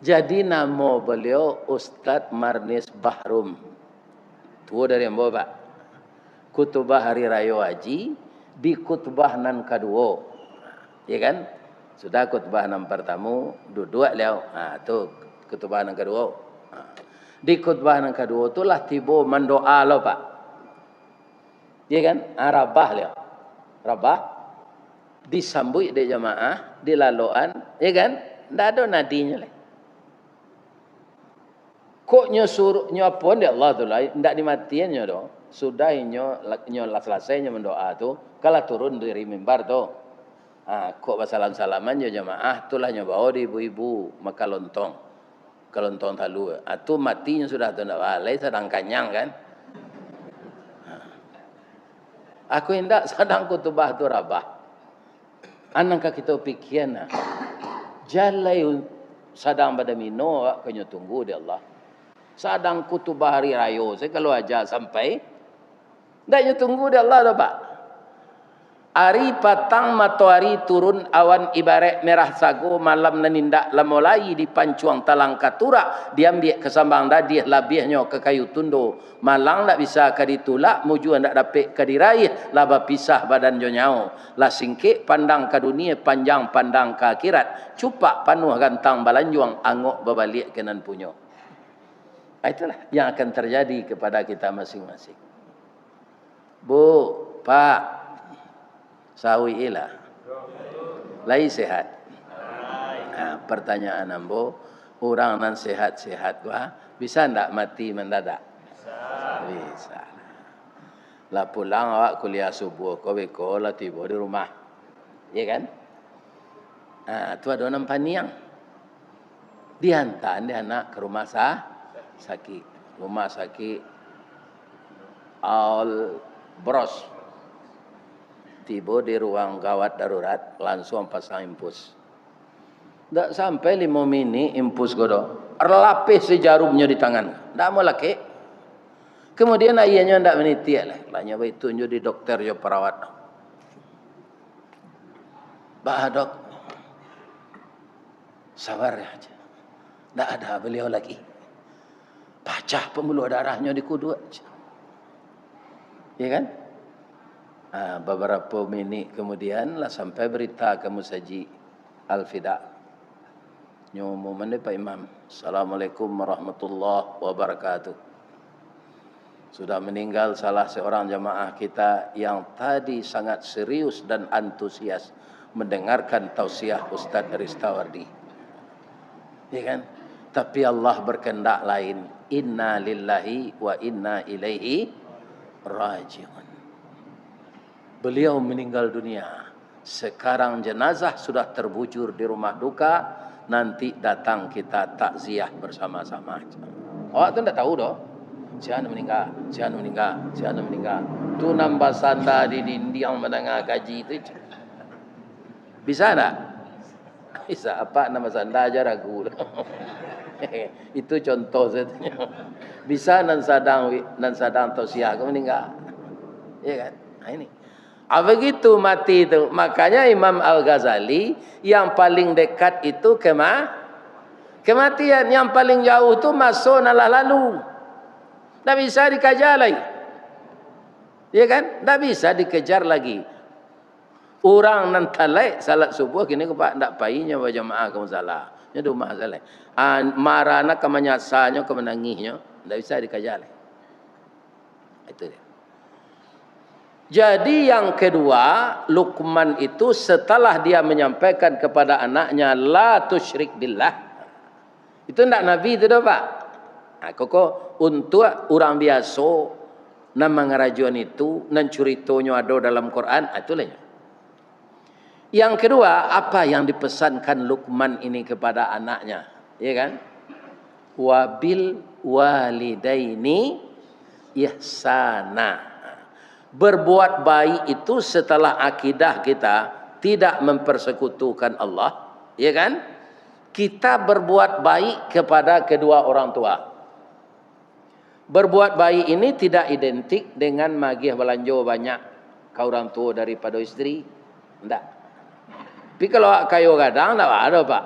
Jadi nama beliau Ustadz Marnis Bahrum. Tua dari mbak pak. Kutubah Hari Raya Haji di kutubah nan kedua. Ya kan? Sudah kutubah nan pertama, duduk liau. Tu kutubah nan kedua. Di kutubah nan kedua itulah tiba mendoa lo pak. Ya kan? Rabah liau. Rabah. Disambut di jamaah, di laluan, ya kan? Tidak ada nadinya lah. Kok nyuruh nyopon di Allah tu lah, tidak dimatian nyo. Sudah nyo selesainya mendoa tu, kalau turun dari mimbar tu, kok salam-salaman nyo jamaah, itulah nyo bawa di ibu-ibu maka lontong talu. Tu matinya sudah tu tidak balai, sedang kanyang kan? Aku hendak sedang kutubah tu rabah. Anangkah kita pikir na jalai sadang pada mino kenyo tunggu di Allah. Sadang kutubah hari raya saya kalau aja sampai ndak nyo tunggu di Allah dah pak. Ari patang matahari turun awan ibarat merah sago malam nanindak lamolai di pancuang talang katura diambil kesambang dadih labihnya ke kayu tundo malang ndak bisa kaditulak muju ndak dapet kadiraih laba pisah badan jonyao la singkik pandang ke dunia panjang pandang ke akhirat cupak panuh gantang balanjuang angok babalik kenan punyo. Itulah yang akan terjadi kepada kita masing-masing. Bu, Pak, sawi ilah. Lai sehat. Pertanyaan ambo, orang nan sehat-sehat gua bisa ndak mati mendadak? Bisa. Lah pulang awak kuliah subuh kau beko lah tiba di rumah. Ya kan? Tu ada orang paniang. Dihantar dia anak ke rumah sakit. Rumah sakit Al Bros. Tiba di ruang gawat darurat, langsung pasang impus. Tak sampai 5 minit impus godo. Lapis sejarumnya di tangan. Tak mau laki. Kemudian ayahnya tak menitiak lah. Lanya baik tunjuk di dokter jo perawat. Bah dok, sabar aja. Tak ada beliau lagi. Pecah pembuluh darahnya di kudu aja. Ya kan? Beberapa minit kemudian lah sampai berita ke Musaji Al-Fida. Nyumuman Pak Imam. Assalamualaikum warahmatullahi wabarakatuh. Sudah meninggal salah seorang jamaah kita yang tadi sangat serius dan antusias mendengarkan tausiah Ustaz Ristawardi. Ya kan? Tapi Allah berkehendak lain. Inna lillahi wa inna ilaihi raji'un. Beliau meninggal dunia. Sekarang jenazah sudah terbujur di rumah duka. Nanti datang kita takziah bersama-sama. Awak tu tak tahu doh. Si anu meninggal, si anu meninggal, si anu meninggal. Tu nambah sanda di dinding menengah gaji itu. Bisa tak? Bisa. Apa nama sanda aja ragu. Itu contoh saja. Bisa nan sadang tausiah aku meninggal. Ya kan? Nah, ini. Begitu mati itu. Makanya Imam Al-Ghazali yang paling dekat itu kematian. Yang paling jauh itu masuk nalah lalu. Tak bisa dikejar lagi. Ya kan? Tak bisa dikejar lagi. Orang nan talai salat subuh kini kepak ndak painya berjamaah kamu salah. Nya rumah salah. Marana kemenyasanya kemenangisnya ndak bisa dikejar lagi. Itu dia. Jadi yang kedua, Luqman itu setelah dia menyampaikan kepada anaknya la tusyrik billah. Itu ndak Nabi itu dah Pak. Nah, koko untuk orang biasa nama ngarajuan itu nan curitonya ada dalam Quran, itulah. Yang kedua, apa yang dipesankan Luqman ini kepada anaknya, ya kan? Wabil walidaini ihsana. Berbuat baik itu setelah akidah kita tidak mempersekutukan Allah, ya kan? Kita berbuat baik kepada kedua orang tua. Berbuat baik ini tidak identik dengan magih belanja banyak ke orang tua daripada istri. Tidak. Tapi kalau kayu gadang, tidak ada Pak.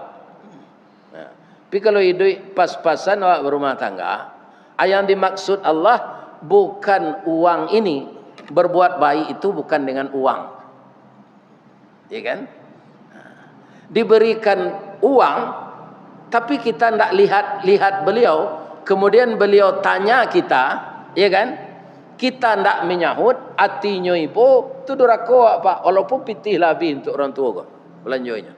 Nah, tapi kalau hidup pas-pasan awak berumah tangga, yang dimaksud Allah bukan uang ini. Berbuat baik itu bukan dengan uang. Ya kan? Diberikan uang, tapi kita tidak lihat beliau. Kemudian beliau tanya kita, ya kan? Kita tidak menyahut, hatinya ibu, itu durako Pak. Walaupun pitih lebih untuk orang tua kok. Belanjonya.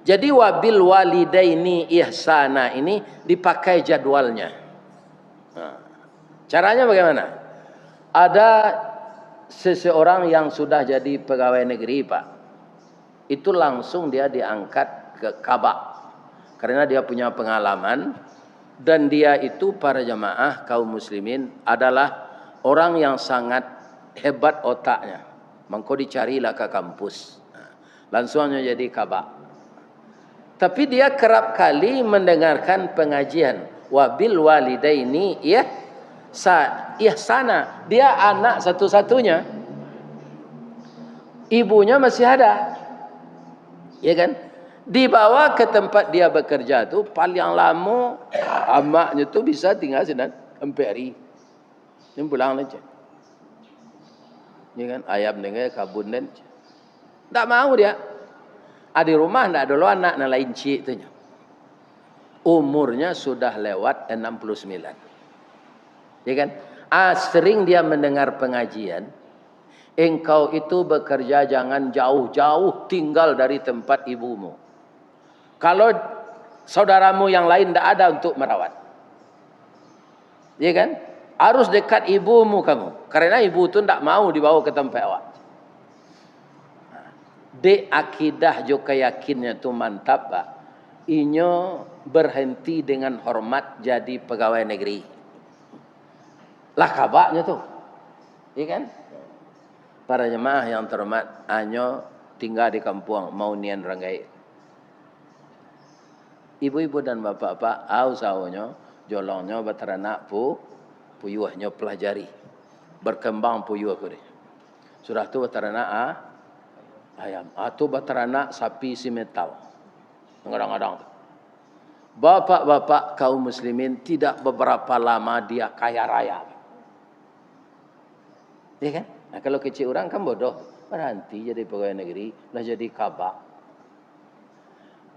Jadi wabil walidaini ihsana ini dipakai jadwalnya. Nah, caranya bagaimana? Ada seseorang yang sudah jadi pegawai negeri Pak. Itu langsung dia diangkat ke Kabak. Karena dia punya pengalaman. Dan dia itu para jamaah kaum muslimin adalah orang yang sangat hebat otaknya. Maka dicarilah ke kampus. Langsungnya jadi Kabak. Tapi dia kerap kali mendengarkan pengajian. Wabil walidaini ihsana. Dia anak satu-satunya. Ibunya masih ada. Ya kan? Dibawa ke tempat dia bekerja tu paling lama amaknya tu bisa tinggal sedang sampai hari. Ini pulang aja. Ya kan? Ayam dengan kabun dan tak mau dia. Di rumah tak ada anak na lain cik tu. Umurnya sudah lewat 69. Ya kan? Sering dia mendengar pengajian. Engkau itu bekerja jangan jauh-jauh tinggal dari tempat ibumu. Kalau saudaramu yang lain tidak ada untuk merawat. Ya kan? Harus dekat ibumu kamu. Karena ibu itu tidak mau dibawa ke tempat awak. De akidah jo keyakinnya itu mantap Pak. Inyo berhenti dengan hormat jadi pegawai negeri. Lah kabaknya tuh. Ya kan? Para jemaah yang terhormat, anyo tinggal di kampung mau nian ranggai. Ibu-ibu dan bapak-bapak, saunyo, jolongnya beteranak puyuhnya pelajari. Berkembang puyuh aku ni. Sudah tu beteranak ayam. Tu beteranak sapi simetau. Kadang-kadang. Bapak-bapak kaum muslimin tidak beberapa lama dia kaya raya. Ya kan? Nah, kalau kecil orang kan bodoh. Berhenti jadi pegawai negeri. Lah jadi kabak.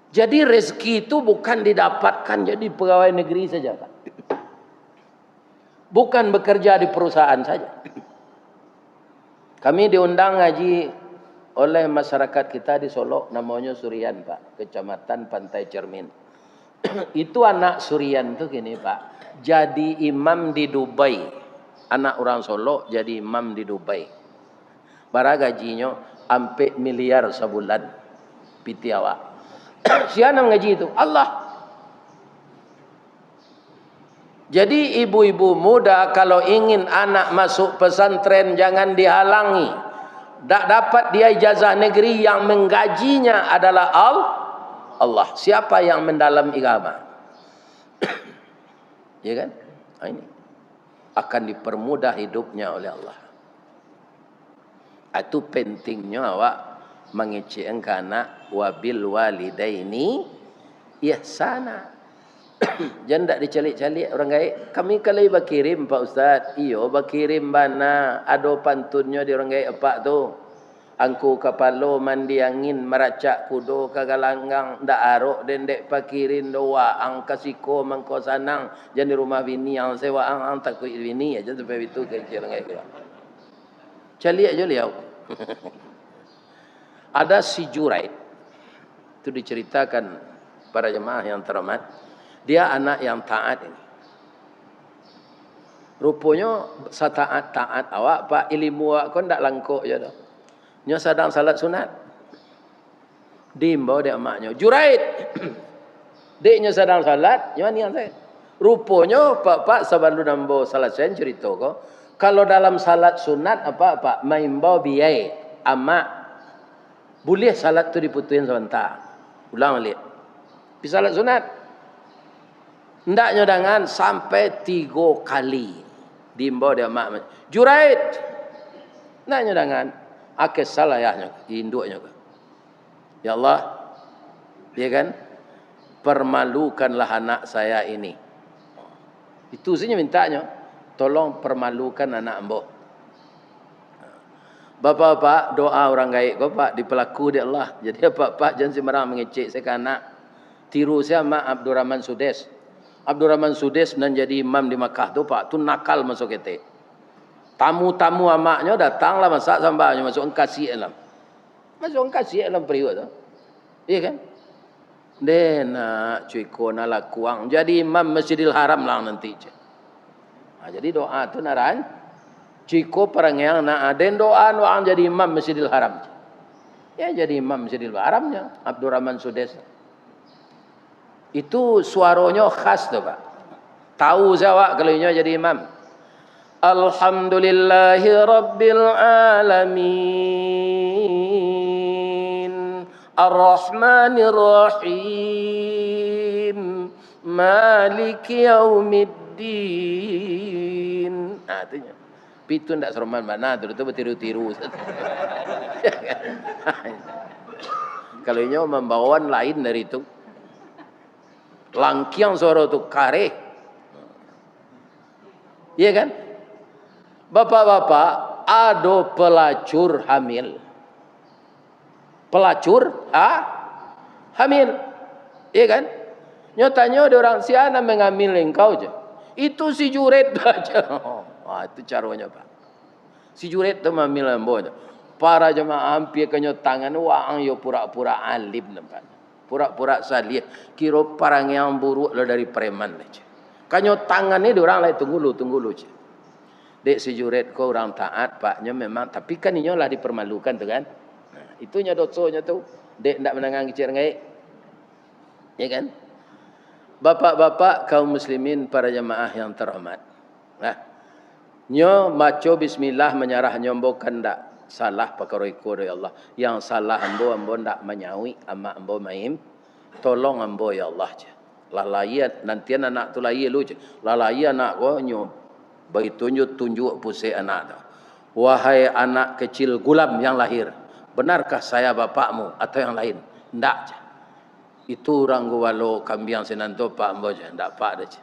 Jadi rezeki itu bukan didapatkan jadi pegawai negeri saja. Bukan bekerja di perusahaan saja. Kami diundang ngaji oleh masyarakat kita di Solo, namanya Surian Pak, Kecamatan Pantai Cermin. Itu anak Surian tuh gini Pak, jadi imam di Dubai. Anak orang Solo jadi imam di Dubai. Bara gajinya sampai miliar sebulan. Piti awak. Siapa ngaji itu? Allah. Jadi ibu-ibu muda kalau ingin anak masuk pesantren jangan dihalangi. Tak dapat dia ijazah negeri, yang menggajinya adalah Allah. Siapa yang mendalam agama? Ya kan? Nah, ini akan dipermudah hidupnya oleh Allah. Itu pentingnya awak mengecek anak wabil walidaini ihsana. Jangan tak dicalik-calik orang gaib. Kami kalau berkirim Pak Ustaz, iyo berkirim bana, ada pantunnya di orang gaib apa tu. Angku kapalo mandi angin meracak kudo kagalanggang ndak arok dendek pakirin doa ang kasiko mangko sanang jadi rumah bini yang sewa ang takut bini aja sampai itu ke orang gaib. Calik aja liau. Ada si Juraid. Itu diceritakan para jemaah yang terhormat. Dia anak yang taat ini. Rupanya setaat-taat awak Pak, ilmu awak kan tak langkuk je dah. Nya sedang salat sunat. Diimbau dia emaknya, Juraid. Deknya sedang salat, nya niat saya. Rupanya Pak sebelum nambo salat saya cerita ko, kalau dalam salat sunat apa Pak, maimbau biai amak boleh salat tu diputuin sebentar. Ulang balik. Di salat sunat hendaknya dengan sampai 3 kali diimbau dia mak. Juraid. Hendaknya dengan akes salah yahnya, induknya. Ya Allah, ya kan? Permalukanlah anak saya ini. Itu saja mintanya. Tolong permalukan anak ambo. Bapak-bapak doa orang gaib kau Pak dipelaku di Allah. Jadi Pak jangan sembarang mengecek saya anak. Tiru saya mak Abdurrahman Sudes. Abdurrahman Sudes dan jadi imam di Makkah tu Pak, tu nakal masuk ketek. Tamu-tamu amaknya datanglah masak sambalnya masuk engkasi alam. Masuk engkasi alam periuk tu. Iya kan? Nak cuy kona lah kuang. Jadi imam Masjidil Haram lah nanti. Nah, jadi doa tu naran. Ciko perang yang nak aden doa doang jadi imam Masjidil Haram. Ya jadi imam Masjidil Haramnya Abdurrahman Sudes. Itu suaranya khas tu Pak. Tahu jawab kalau nya jadi imam. Alhamdulillahi Rabbil Alamin Ar-Rahmanir Rahim Maliki Yaumiddin. Nah itunya. Itu tidak seroman mana tu bertiru-tiru. Kalau nya membawaan lain dari itu. Langkiang suara tu kare. Iya kan? Bapak-bapak, ada pelacur hamil. Pelacur hamil. Iya kan? Nyatanya ada orang siapa mengambil engkau je. Itu si Juret aja. Itu caranya Pak. Si Juret tu mengambil ambo. Para jemaah hampir kenyotangan wang yo pura-pura alim nampak. Pura-pura salih. Kira parang yang buruk lah dari preman aja. Kanyo tangan ni orang lain tunggu lu je. Dek si Juret ko orang taat paknya memang, tapi kan inyo lah dipermalukan tu kan. Nah, itunya dosanya tu. Dek ndak menangang kecil ngai. Ya kan? Bapak-bapak kaum muslimin para jemaah yang terhormat. Nah, nyo maco bismillah menyerah nyombo kandak. Salah perkara ikut ya Allah. Yang salah ambo ndak menyawi ama ambo maim. Tolong ambo ya Allah je. Lalaian nanti anak tu lahir lu je. Lalaian anak ko nyo bagi tunjuk pusing anak tu. Wahai anak kecil gulam yang lahir, benarkah saya bapakmu atau yang lain? Ndak je. Itu orang guwalo kambiang senanto pak ambo je, ndak pak je.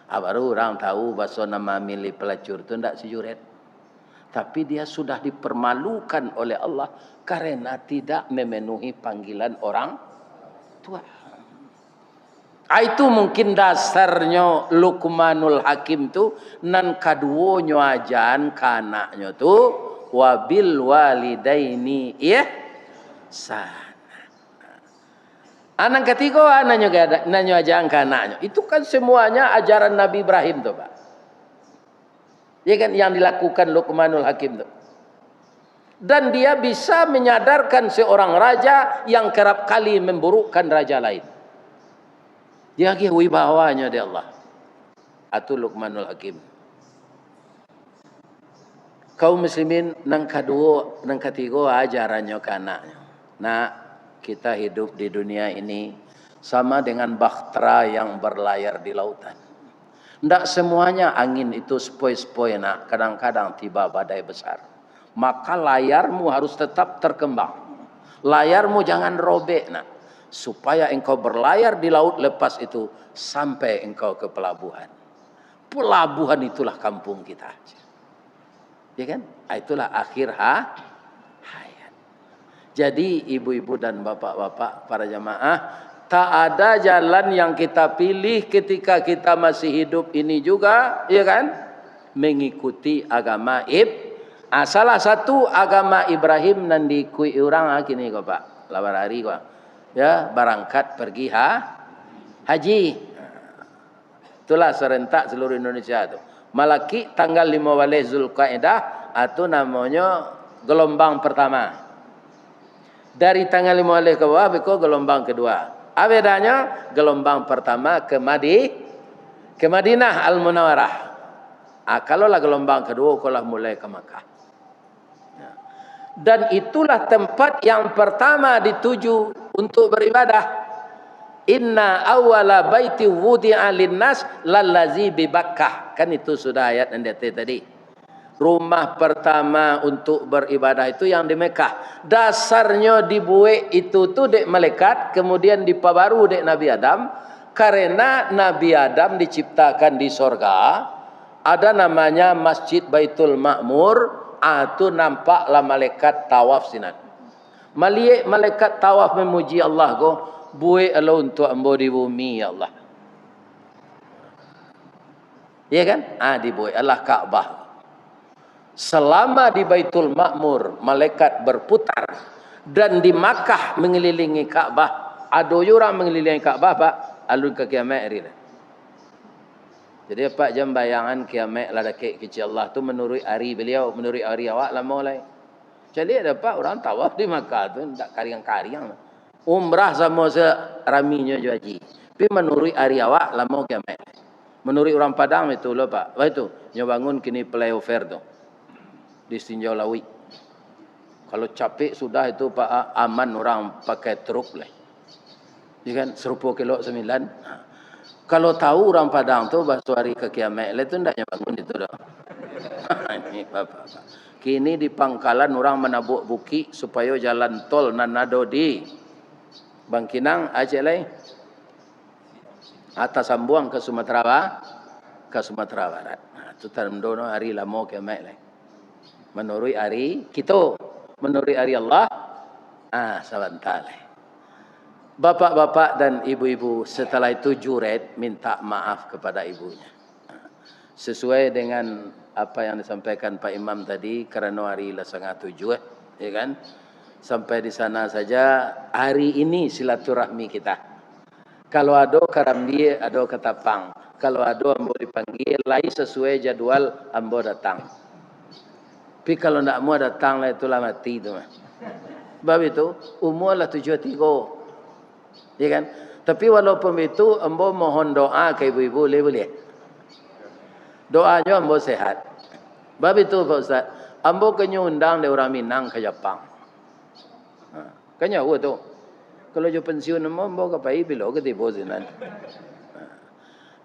Baru orang tahu bahasa nama milik pelacur tu ndak si Juret. Tapi dia sudah dipermalukan oleh Allah karena tidak memenuhi panggilan orang tua. Itu mungkin dasarnya Luqmanul Hakim tu nan kaduonyo ajan kanaknya tu wabil walidaini ihsan. Anak ketiga nanyo aja ke anaknya. Itu kan semuanya ajaran Nabi Ibrahim tuh, Pak. Ya kan yang dilakukan Luqmanul Hakim tuh. Dan dia bisa menyadarkan seorang raja yang kerap kali memburukkan raja lain. Dia lagi wibawanya di Allah. Atu Luqmanul Hakim. Kaum muslimin nang kedua, nang ketiga ajarannya ke anaknya. Nah, kita hidup di dunia ini sama dengan bahtera yang berlayar di lautan. Tidak semuanya angin itu sepoi-sepoi nak. Kadang-kadang tiba badai besar. Maka layarmu harus tetap terkembang. Layarmu jangan robek nak. Supaya engkau berlayar di laut lepas itu sampai engkau ke pelabuhan. Pelabuhan itulah kampung kita. Ya kan? Itulah akhir hayat. Jadi ibu-ibu dan bapak-bapak para jamaah, tak ada jalan yang kita pilih ketika kita masih hidup ini juga, ya kan? Mengikuti agama salah satu agama Ibrahim nan diikui orang kini kok Pak. Lawan hari kok. Ya, berangkat pergi haji. Itulah serentak seluruh Indonesia itu. Malaki tanggal 15 Zulqa'dah itu namanya gelombang pertama. Dari tanggal 15 ke bawah itu gelombang kedua. Apa bedanya? Gelombang pertama ke Madinah Al-Munawwarah. Kalau lah gelombang kedua kalau mulai ke Makkah. Dan itulah tempat yang pertama dituju untuk beribadah. Inna awwala baiti wudi'a linnas lallazi bi Bakkah. Kan itu sudah ayat yang tadi. Rumah pertama untuk beribadah itu yang di Mekah. Dasarnya dibuat itu tuh dek malaikat, kemudian dipabaru dek Nabi Adam. Karena Nabi Adam diciptakan di sorga, ada namanya Masjid Baitul Ma'mur. Itu nampaklah malaikat tawaf sinan. Malaikat tawaf memuji Allah go. Buat Allah untuk ambo di bumi ya Allah. Ya kan? Dibuat Allah Ka'bah. Selama di Baitul Ma'mur malaikat berputar dan di Makkah mengelilingi Ka'bah, ada orang mengelilingi Ka'bah Pak, alun ke kiamat hari. Jadi Pak jam bayangan kiamat lah dekat kecil Allah tu menurut hari beliau, menurut hari awak lama mulai. Jadi ada Pak orang tawaf di Makkah tu tak kariang-kariang. Umrah sama seraminya je haji. Tapi menurut hari awak lama kiamat. Menurut orang Padang itu loh Pak. Wah itu nyobangun kini flyover tu di Tinjau Lawi. Kalau capek sudah itu Pak aman orang pakai truk lah. Ya kan 10 kilo 9. Kalau tahu orang Padang tu bahasa hari ke kiamat itu tidak nyobangun itu dah. Ini Bapak. Kini di Pangkalan orang menabuk buki supaya jalan tol nanado di Bangkinang Aceh lain atas sambuang ke Sumatera Barat. Itu tandono hari lamo kiamat lain. Menurut hari kita, menurut hari Allah, sebentar. Bapak-bapak dan ibu-ibu setelah itu juret minta maaf kepada ibunya. Sesuai dengan apa yang disampaikan Pak Imam tadi, karena hari 6.30 ya kan? Sampai di sana saja hari ini silaturahmi kita. Kalau ada karambi, ada ketapang. Kalau ada ambo dipanggil, lain sesuai jadwal ambo datang. Tapi kalau tidak mau datang lah itulah mati itu. Sebab itu umur lah 73. Ya kan? Tapi walaupun itu ambo mohon doa ke ibu-ibu boleh. Doanya ambo sehat. Sebab itu Pak Ustaz, ambo kena undang dari orang Minang ke Jepang. Kanya tu. Kalau jo pensiun ambo ke pai bilo ke tibo sinan.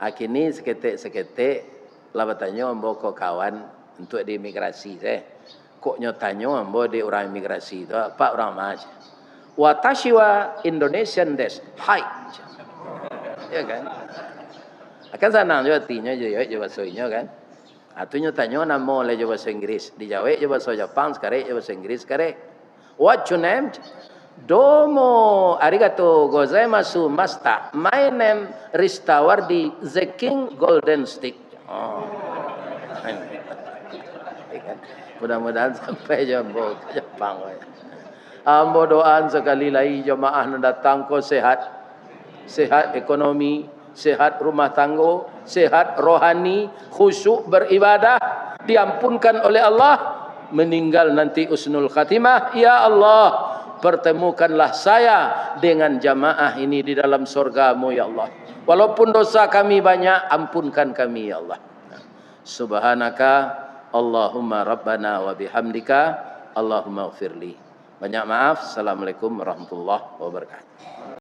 Akini seketik labatannya ambo ko kawan untuk di imigrasi Kok nyotanyo ambo di orang imigrasi tu Pak orang maj. Watashiwa Indonesian des. Hai. Ya kan? Akan sanang jo artinya jo bahasanya kan. Atunya tanyo namo le jo bahasa Inggris. Di Jawa jo bahasa Jepang, sekarang jo bahasa Inggris sekarang. What your name? Domo arigato gozaimasu master. My name Ristawardi the King Golden Stick. Mudah-mudahan sampai jumpa ke Jepang. Ambo doaan sekali lagi jemaah yang datang ko sehat. Sehat ekonomi, sehat rumah tangga, sehat rohani, khusyuk beribadah, diampunkan oleh Allah, meninggal nanti usnul khatimah. Ya Allah, pertemukanlah saya dengan jamaah ini di dalam surga-Mu ya Allah. Walaupun dosa kami banyak, ampunkan kami ya Allah. Subhanaka Allahumma rabbana wa bihamdika Allahumma ghfirli. Banyak maaf. Assalamualaikum warahmatullahi wabarakatuh.